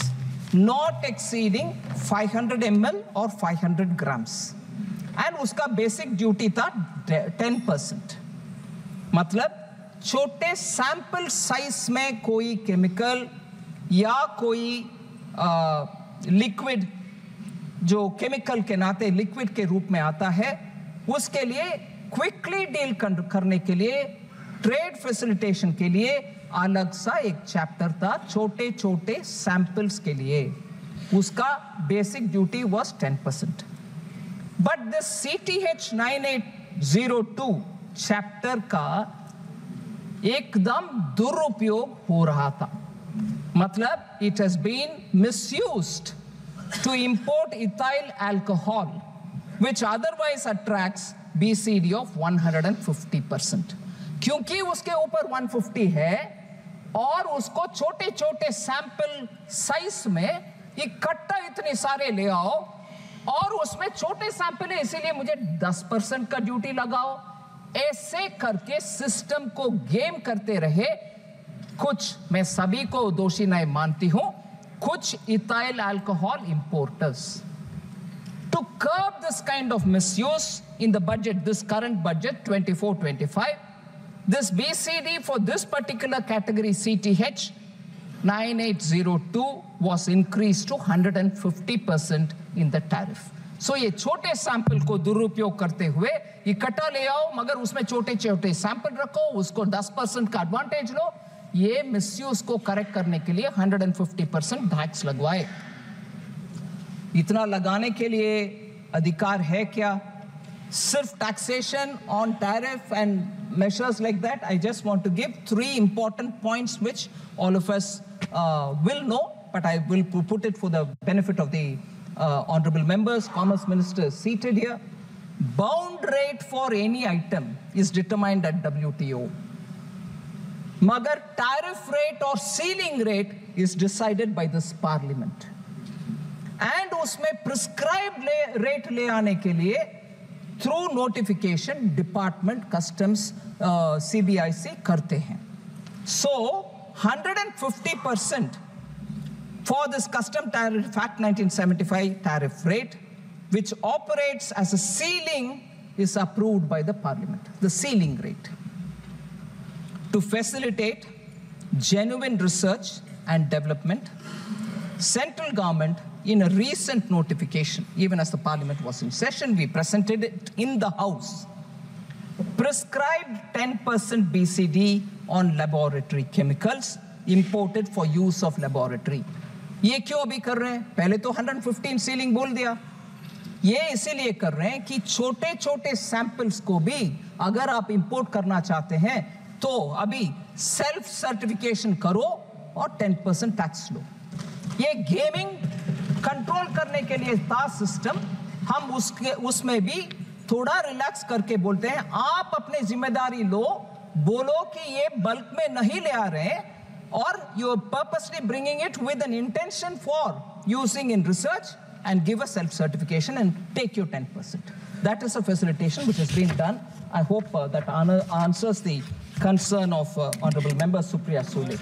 not exceeding 500 ml or 500 grams. And उसका basic duty था 10%. मतलब छोटे sample size में कोई chemical या कोई liquid जो chemical के नाते liquid के रूप में आता है, उसके लिए quickly deal करने के लिए, trade facilitation के लिए अलग सा एक चैप्टर था छोटे छोटे सैंपल्स के लिए. उसका basic duty was 10%. But this CTH 9802 chapter का एकदम दुरुपयोग हो रहा था. मतलब it has been misused to import ethyl alcohol which otherwise attracts BCD of 150%. क्योंकि उसके ऊपर 150 है और उसको छोटे छोटे सैंपल साइज में इकट्ठा इतने सारे ले आओ और उसमें छोटे सैंपल है इसीलिए मुझे 10% का ड्यूटी लगाओ. ऐसे करके सिस्टम को गेम करते रहे. कुछ, मैं सभी को दोषी नहीं मानती हूं, कुछ ethyl alcohol importers. To curb this kind of misuse in the budget, this current budget 24-25, this BCD for this particular category CTH 9802 was increased to 150% in the tariff. So ये छोटे सैंपल को दुरुपयोग करते हुए इकट्ठा ले आओ मगर उसमें छोटे छोटे सैंपल रखो, उसको 10% का एडवांटेज लो. ये मिसयूज को करेक्ट करने के लिए 150% टैक्स लगवाए. इतना लगाने के लिए अधिकार है क्या? सिर्फ taxation on tariff and measures like that. I just want to give 3 important points which all of us will know, but I will put it for the benefit of the honorable members. Commerce Minister is seated here. Bound rate for any item is determined at WTO. Magar tariff rate or ceiling rate is decided by this parliament. And उसमें prescribed rate ले आने के लिए through notification department customs CBIC करते हैं. So 150% for this custom tariff act 1975 tariff rate which operates as a ceiling is approved by the parliament. The ceiling rate to facilitate genuine research and development. Central government, in a recent notification, even as the parliament was in session, we presented it in the House, prescribed 10% BCD on laboratory chemicals imported for use of laboratory. ये क्यों अभी कर रहे हैं? पहले तो 115 ceiling बोल दिया. ये इसीलिए कर रहे हैं कि छोटे छोटे सैंपल्स को भी अगर आप इंपोर्ट करना चाहते हैं तो अभी सेल्फ सर्टिफिकेशन करो और 10% टैक्स लो. ये गेमिंग कंट्रोल करने के लिए था सिस्टम. हम उसमें भी थोड़ा रिलैक्स करके बोलते हैं आप अपनी जिम्मेदारी लो, बोलो कि ये बल्क में नहीं ले आ रहे हैं और you are purposely bringing it with an intention for using in research, and give a self-certification and take your 10%. That is a facilitation which has been done. I hope that answers the concern of Honorable Member Supriya Sule.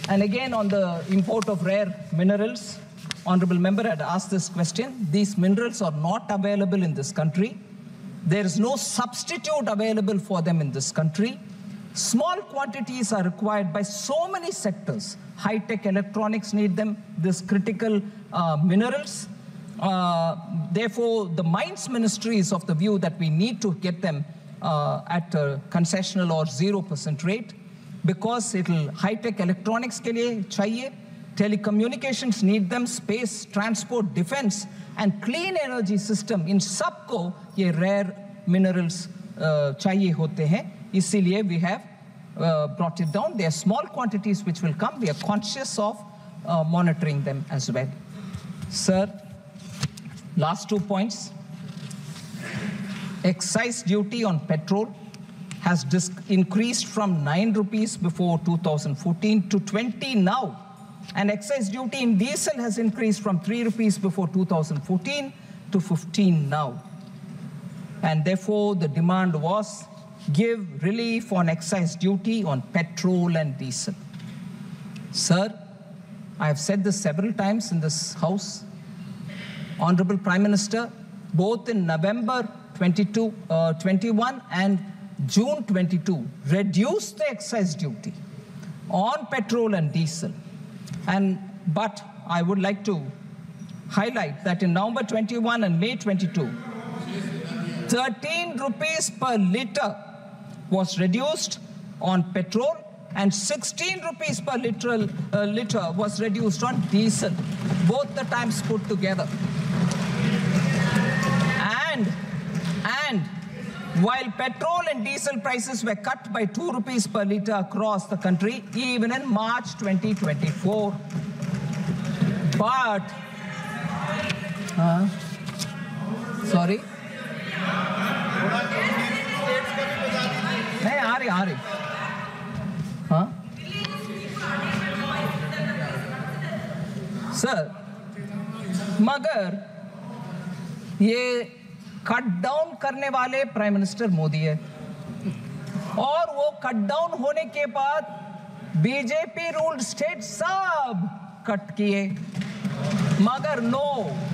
And again on the import of rare minerals, Honorable Member had asked this question. These minerals are not available in this country. There is no substitute available for them in this country. Small quantities are required by so many sectors. High-tech electronics need them, this critical minerals. Therefore, the Mines Ministry is of the view that we need to get them at a concessional or 0% rate, because it'll high-tech electronics ke liye chahiye, telecommunications need them, space, transport, defense, and clean energy system. In सबको ये rare minerals चाहिए होते हैं. इसीलिए we have brought it down. There are small quantities which will come. We are conscious of monitoring them as well. Sir, last 2 points. Excise duty on petrol has increased from 9 rupees before 2014 to 20 now. And excise duty in diesel has increased from 3 rupees before 2014 to 15 now. And therefore, the demand was give relief on excise duty on petrol and diesel. Sir, I have said this several times in this House. Honorable Prime Minister, both in November 21 and June 22, reduced the excise duty on petrol and diesel. But I would like to highlight that in November 21 and May 22, 13 rupees per litre was reduced on petrol and 16 rupees per litre was reduced on diesel, both the times put together. And while petrol and diesel prices were cut by 2 rupees per litre across the country, even in March 2024. But, sorry? नहीं आ रही हाँ sir, मगर ये cut down करने वाले prime minister Modi है और वो कट डाउन होने के बाद बीजेपी रूल्ड स्टेट सब कट किए, मगर नो,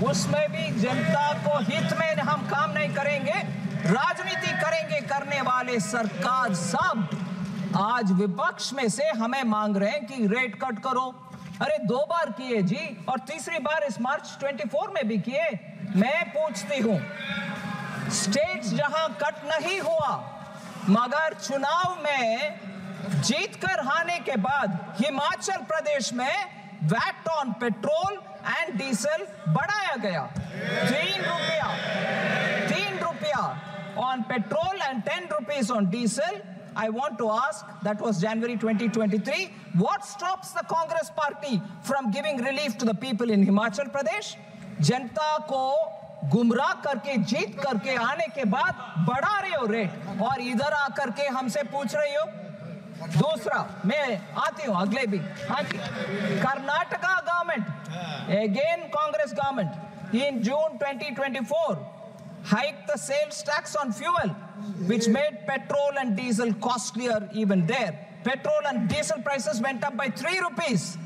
उसमें भी जनता को हित में हम काम नहीं करेंगे, राजनीति करेंगे करने वाले सरकार सब आज विपक्ष में से हमें मांग रहे हैं कि रेट कट करो. अरे 2 बार किए जी और तीसरी बार इस मार्च 24 में भी किए. मैं पूछती हूं, स्टेट्स जहां कट नहीं हुआ मगर चुनाव में जीतकर आने के बाद हिमाचल प्रदेश में VAT on petrol and diesel बढ़ाया गया. 3 रुपया on petrol and 10 rupees on diesel. I want to ask, that was January 2023, what stops the Congress party from giving relief to the people in Himachal Pradesh? जनता को गुमराह करके जीत करके आने के बाद बढ़ा रहे हो रेट और इधर आकर के हमसे पूछ रही हो. दूसरा, मैं आती हूं अगले भी. हाँ जी, Karnataka government, again Congress government, in June 2024 hiked the sales tax on fuel, which made petrol and diesel costlier even there. Petrol and diesel prices went up by 3 rupees.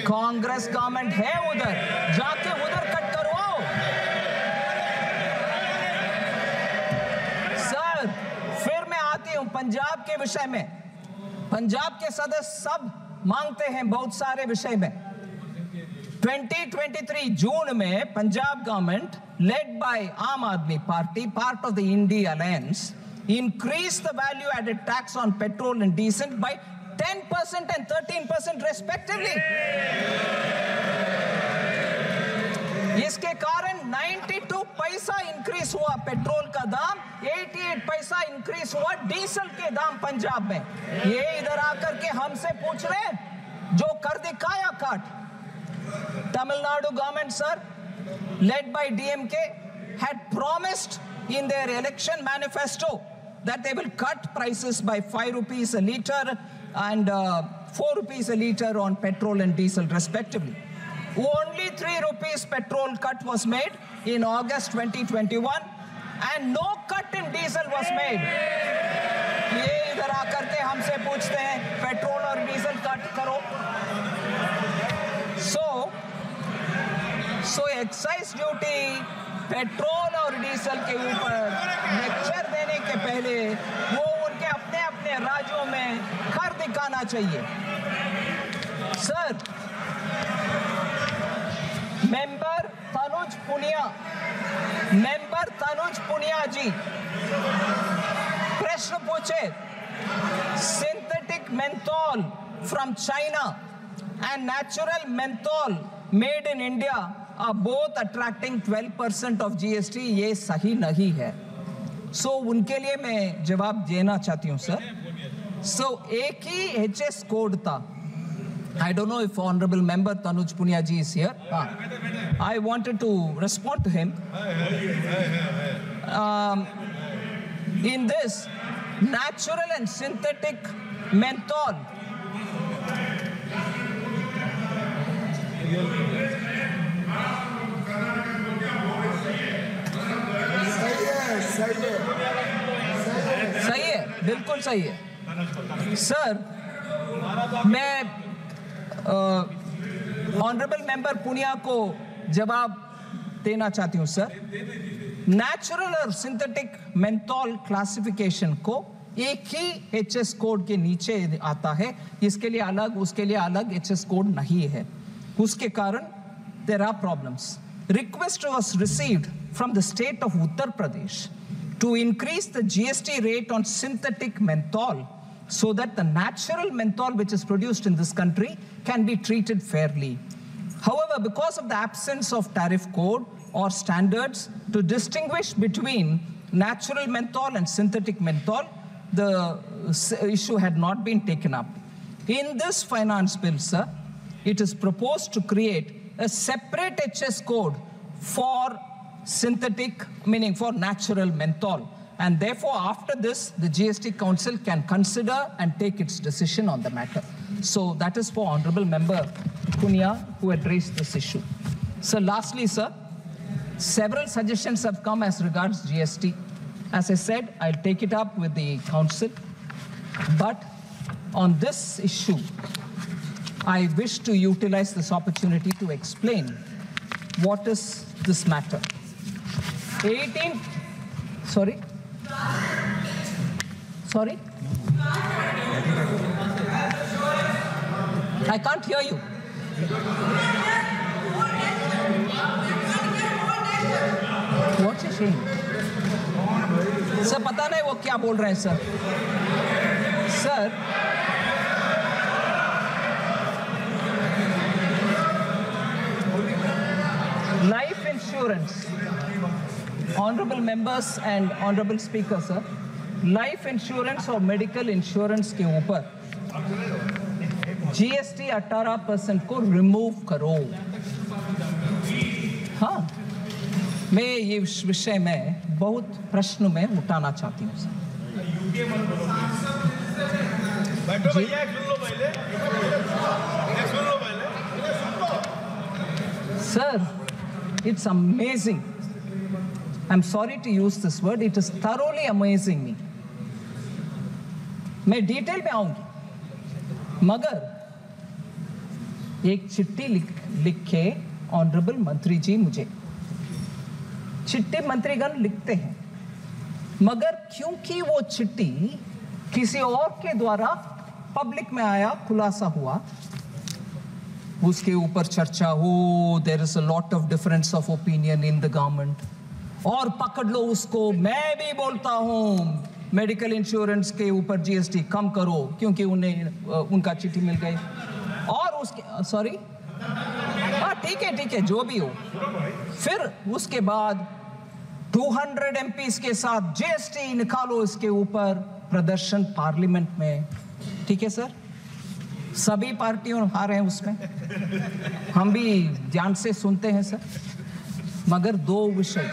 Congress government है उधर, जाके उधर कट करवाओ. Sir, फिर मैं आती हूं पंजाब के विषय में. पंजाब के सदस्य सब मांगते हैं बहुत सारे विषय में। 2023 जून में Punjab government led by Aam Aadmi Party, part of the India Alliance, increased the value added tax on petrol and diesel by 10% and 13% respectively. इसके कारण 92 पैसा इंक्रीज हुआ पेट्रोल का दाम, 88 पैसा इंक्रीज हुआ डीजल के दाम पंजाब में। ये इधर आकर के हमसे पूछ रहे हैं जो कर दिखाया काट। Tamil Nadu government sir, led by DMK, had promised in their election manifesto that they will cut prices by 5 rupees a litre and 4 rupees a litre on petrol and diesel respectively. Only 3 rupees petrol cut was made in August 2021 and no cut in diesel was made. ये इधर आकर के हमसे पूछते हैं petrol और diesel cut करो। So excise duty petrol और डीजल के ऊपर लेक्चर देने के पहले वो उनके अपने अपने राज्यों में कर दिखाना चाहिए। सर, मेंबर तनुज पुनिया जी प्रश्न पूछे, synthetic menthol from China and natural menthol made in India are both attracting 12% of GST. ये सही नहीं है। So उनके लिए मैं जवाब देना चाहती हूँ सर। So एक ही HS कोड था। I don't know if Honorable Member Tanuj Punia ji is here. I wanted to respond to him. In this, natural and synthetic menthol सही है, बिल्कुल सही है सर। मैं ऑनरेबल मेंबर पुनिया को जवाब देना चाहती हूं सर। नेचुरल और सिंथेटिक मेंथोल क्लासिफिकेशन को एक ही एचएस कोड के नीचे आता है, इसके लिए अलग उसके लिए अलग एचएस कोड नहीं है। उसके कारण there are problems. Request was received from the state of Uttar Pradesh to increase the GST rate on synthetic menthol so that the natural menthol which is produced in this country can be treated fairly. However, because of the absence of tariff code or standards to distinguish between natural menthol and synthetic menthol, the issue had not been taken up. In this finance bill, sir, it is proposed to create a separate HS code for synthetic, meaning for natural menthol. And therefore, after this, the GST Council can consider and take its decision on the matter. So that is for Honorable Member Punia, who had raised this issue. So lastly, sir, several suggestions have come as regards GST. As I said, I'll take it up with the Council. But on this issue, I wish to utilize this opportunity to explain what is this matter. Sorry? I can't hear you. What is saying? Sir, पता नहीं वो क्या बोल रहे हैं sir. Sir, life insurance, honorable members and honorable speaker sir, life insurance और medical insurance के ऊपर GST 18% को रिमूव करो। हाँ, मैं ये विषय में बहुत प्रश्न में उठाना चाहती हूँ sir. It's amazing. I'm sorry to use this word. It is thoroughly amazing me. मैं डिटेल में आऊंगी, मगर एक चिट्ठी लिखे ऑनरेबल मंत्री जी मुझे, चिट्ठी मंत्रीगण लिखते हैं, मगर क्योंकि वो चिट्ठी किसी और के द्वारा पब्लिक में आया, खुलासा हुआ, उसके ऊपर चर्चा हो, there is a lot of difference of opinion in the government, और पकड़ लो उसको। मैं भी बोलता हूं मेडिकल इंश्योरेंस के ऊपर जीएसटी कम करो, क्योंकि उन्हें उनका चिट्ठी मिल गई। और उसके सॉरी, हाँ ठीक है, जो भी हो। फिर उसके बाद 200 एमपीज के साथ जीएसटी निकालो इसके ऊपर, प्रदर्शन पार्लियामेंट में। ठीक है सर, सभी पार्टियों हारे हैं उसमें, हम भी ध्यान से सुनते हैं सर। मगर दो विषय,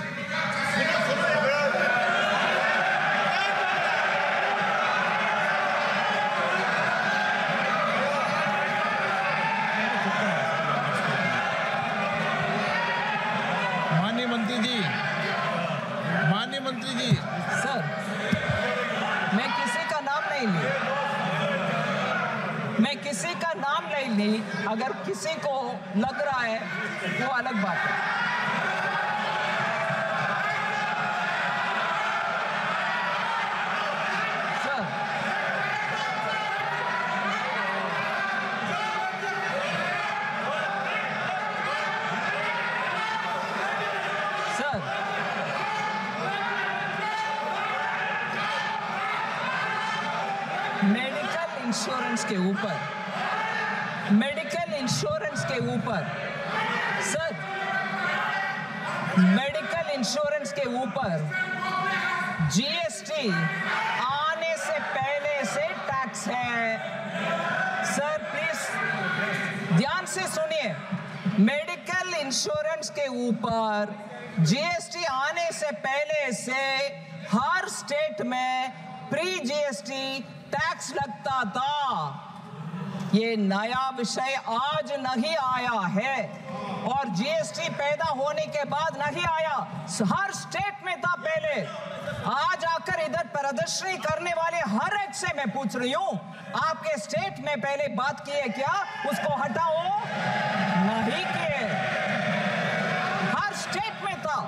माननीय मंत्री जी सर, मैं किसी का नाम नहीं ली, अगर किसी को लग रहा है वो अलग बात है। सर, मेडिकल इंश्योरेंस के ऊपर सर, मेडिकल इंश्योरेंस के ऊपर जीएसटी आने से पहले से टैक्स है। सर प्लीज ध्यान से सुनिए, मेडिकल इंश्योरेंस के ऊपर जीएसटी आने से पहले से हर स्टेट में प्री जीएसटी टैक्स लगता था। ये नया विषय आज नहीं आया है, और जीएसटी पैदा होने के बाद नहीं आया, हर स्टेट में था पहले। आज आकर इधर प्रदर्शनी करने वाले हर एक से मैं पूछ रही हूं, आपके स्टेट में पहले बात की है क्या? उसको हटाओ, नहीं किए, हर स्टेट में था।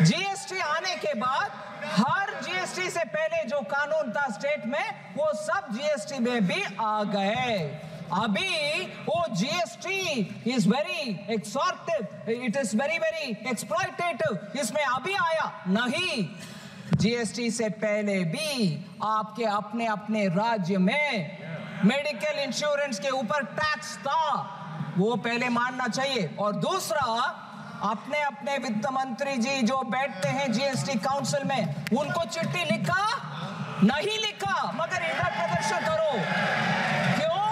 जीएसटी आने के बाद हर जीएसटी से पहले जो कानून था स्टेट में, वो सब जीएसटी में भी आ गए। अभी वो GST is very extortive, it is very exploitative, इसमें अभी आया नहीं। जीएसटी से पहले भी आपके अपने अपने राज्य में मेडिकल इंश्योरेंस के ऊपर टैक्स था, वो पहले मानना चाहिए। और दूसरा, अपने अपने वित्त मंत्री जी जो बैठते हैं जीएसटी काउंसिल में, उनको चिट्ठी लिखा नहीं लिखा, मगर इधर प्रदर्शन करो। क्यों?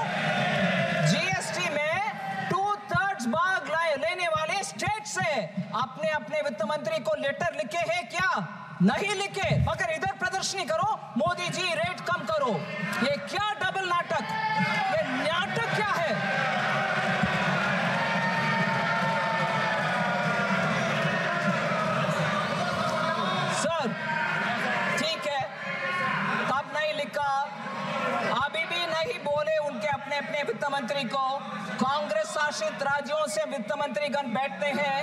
जीएसटी में 2/3 भाग लेने वाले स्टेट से अपने अपने वित्त मंत्री को लेटर लिखे हैं क्या? नहीं लिखे, मगर इधर प्रदर्शनी करो, मोदी जी रेट कम करो। ये क्या डबल नाटक, ये नाटक क्या है? ठीक है, तब नहीं लिखा, अभी भी नहीं बोले उनके अपने अपने वित्त मंत्री को। कांग्रेस शासित राज्यों से वित्त मंत्री गण बैठते हैं,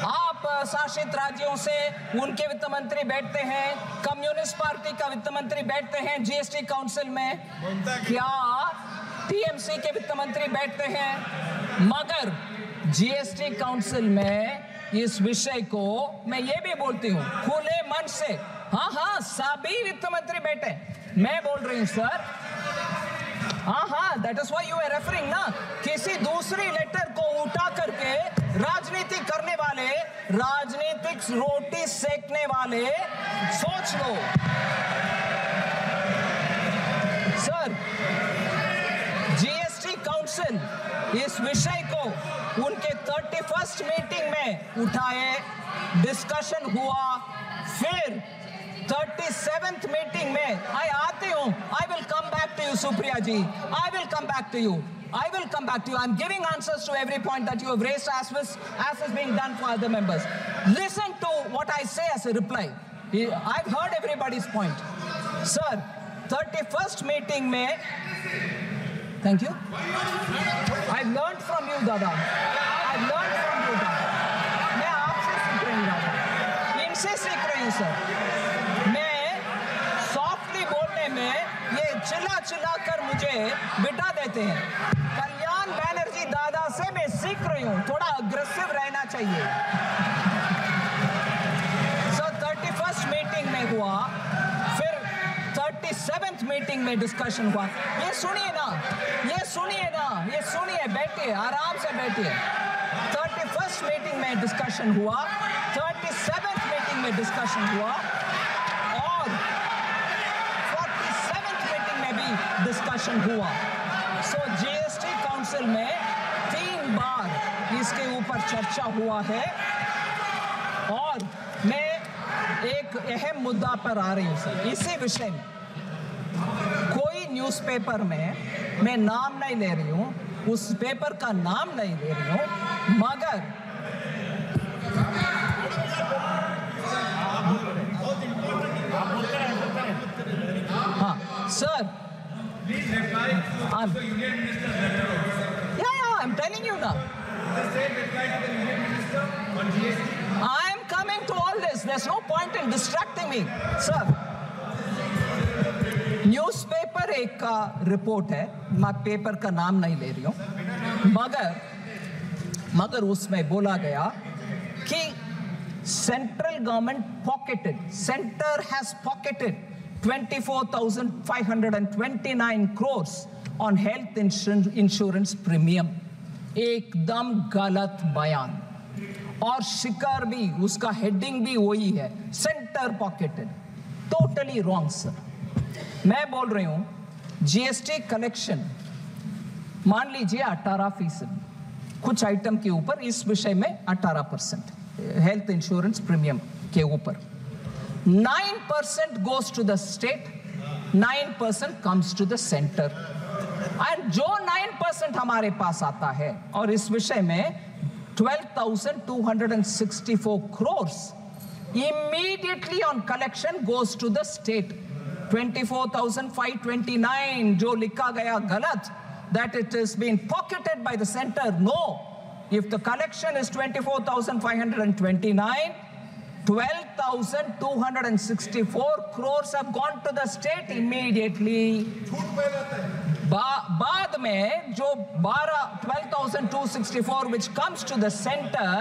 आप शासित राज्यों से उनके वित्त मंत्री बैठते हैं, कम्युनिस्ट पार्टी का वित्त मंत्री बैठते हैं जीएसटी काउंसिल में, क्या टीएमसी के वित्त मंत्री बैठते हैं? मगर जीएसटी काउंसिल में इस विषय को मैं ये भी बोलती हूँ खुले मन से, हाँ सभी वित्त मंत्री बैठे, मैं बोल रही हूँ सर, हाँ that is why you are referring ना, किसी दूसरी लेटर को उठा करके राजनीति करने वाले, राजनीतिक रोटी सेकने वाले, सोच लो सर। जीएसटी काउंसिल इस विषय को उनके 31st मीटिंग में उठाए, डिस्कशन हुआ, फिर 37th मीटिंग में आती हूं। I will come back to you Supriya ji, I will come back to you, I will come back to you. I'm giving answers to every point that you have raised as is being done for other members. Listen to what I say as a reply. I've heard everybody's point. Sir, 31st meeting mein, thank you. I've learned from you, Dada. I've learned from you, Dada. मैं आपसे सीख रही हूँ दादा, इनसे सीख रही हूँ सर। मैं सॉफ्टली बोलने में ये चिल्ला चिल्ला कर मुझे बिठा देते हैं। कल्याण बैनर्जी दादा से मैं सीख रही हूं, थोड़ा अग्रेसिव रहना चाहिए। सो 31st मीटिंग में हुआ, फिर 37th मीटिंग में डिस्कशन हुआ। ये सुनिए ना, ये सुनिए ना, ये सुनिए, बैठिए, आराम से बैठिए। 31st मीटिंग में डिस्कशन हुआ, 37th मीटिंग में डिस्कशन हुआ और 47th मीटिंग में भी डिस्कशन हुआ। सो जीएसटी काउंसिल में 3 बार इसके ऊपर चर्चा हुआ है और मैं एक अहम मुद्दा पर आ रही हूं सर, इसी विषय में। कोई न्यूज़पेपर में मैं नाम नहीं ले रही हूं, उस पेपर का नाम नहीं ले रही हूं, मगर हाँ sir, I'm telling you now. I am coming to all this. There's no point in distracting me, sir. Newspaper एक का रिपोर्ट है, मैं पेपर का नाम नहीं ले रही हूं, मगर उसमें बोला गया कि central government centre has pocketed 24,529 crores on health insurance premium। एकदम गलत बयान, और शिकार भी, उसका हेडिंग भी वही है, centre pocketed. Totally wrong sir. मैं बोल रही हूं जीएसटी कलेक्शन मान लीजिए 18%, कुछ आइटम के ऊपर, इस विषय में 18% हेल्थ इंश्योरेंस प्रीमियम के ऊपर, 9% goes to the state, 9% comes to the center। And जो 9% हमारे पास आता है, और इस विषय में 12,264 crores immediately on collection goes to the state। 24,529 जो लिखा गया गलत, that it is being pocketed by the center, no। If the collection is 24,529, 12,264 crores have gone to the state immediately। बाद में जो 12,264 which comes to the center,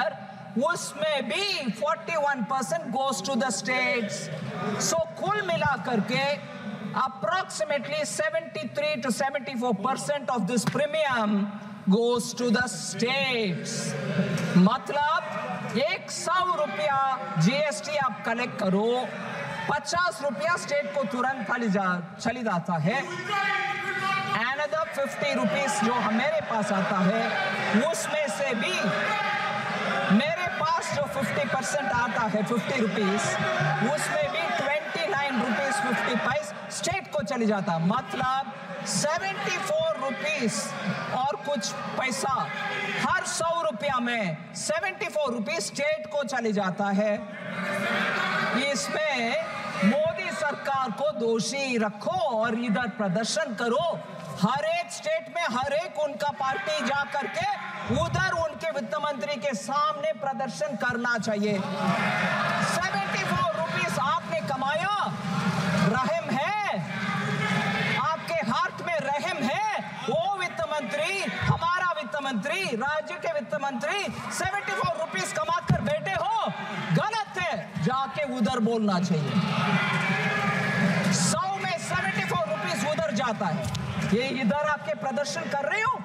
उसमें भी 41% goes to the states। So कुल मिला करके approximately 73 to 74% of this premium goes to the states। मतलब 100 रुपया जीएसटी आप कलेक्ट करो, 50 रुपया स्टेट को तुरंत चली जाता है। Another 50 rupees जो मेरे पास आता है, उसमें से भी मेरे पास जो 50% आता है 50 रुपीस, उसमें भी 29 रुपीस 50 पैसे स्टेट को चली जाता। मतलब 74 रुपीस और कुछ पैसा हर 100 रुपया में 74 रुपीस स्टेट को चली जाता है। इसमें मोदी सरकार को दोषी रखो और इधर प्रदर्शन करो। हर एक स्टेट में हर एक उनका पार्टी जा करके उधर उनके वित्त मंत्री के सामने प्रदर्शन करना चाहिए। 74 रुपीस आपने कमाया, रहम है आपके हार्ट में, रहम है। वो वित्त मंत्री, हमारा वित्त मंत्री, राज्य के वित्त मंत्री 74 रुपीस कमाकर बैठे हो, गलत है, जाके उधर बोलना चाहिए। 100 में 74 रुपीस उधर जाता है, ये इधर आपके प्रदर्शन कर रहे हो,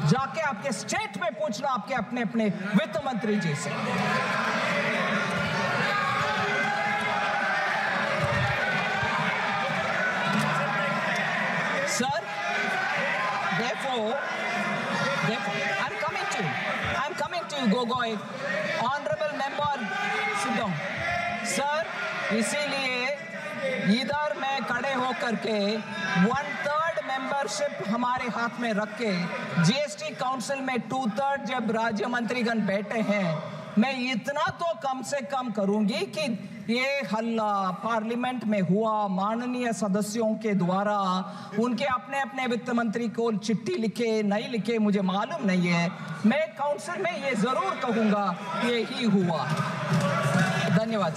जाके आपके स्टेट में पूछना आपके अपने अपने वित्त मंत्री जी से। Sir, therefore I'm coming to you, Gogoi, honorable member, sit down। Sir, इसीलिए इधर मैं खड़े होकर के 1/3 मेंबरशिप हमारे हाथ में रख के जीएसटी काउंसिल में 2/3 जब राज्य मंत्रीगण बैठे हैं, मैं इतना तो कम से कम करूंगी कि ये हल्ला पार्लियामेंट में हुआ, माननीय सदस्यों के द्वारा उनके अपने अपने वित्त मंत्री को चिट्ठी लिखे नहीं लिखे मुझे मालूम नहीं है, मैं काउंसिल में ये जरूर कहूंगा ये ही हुआ। धन्यवाद।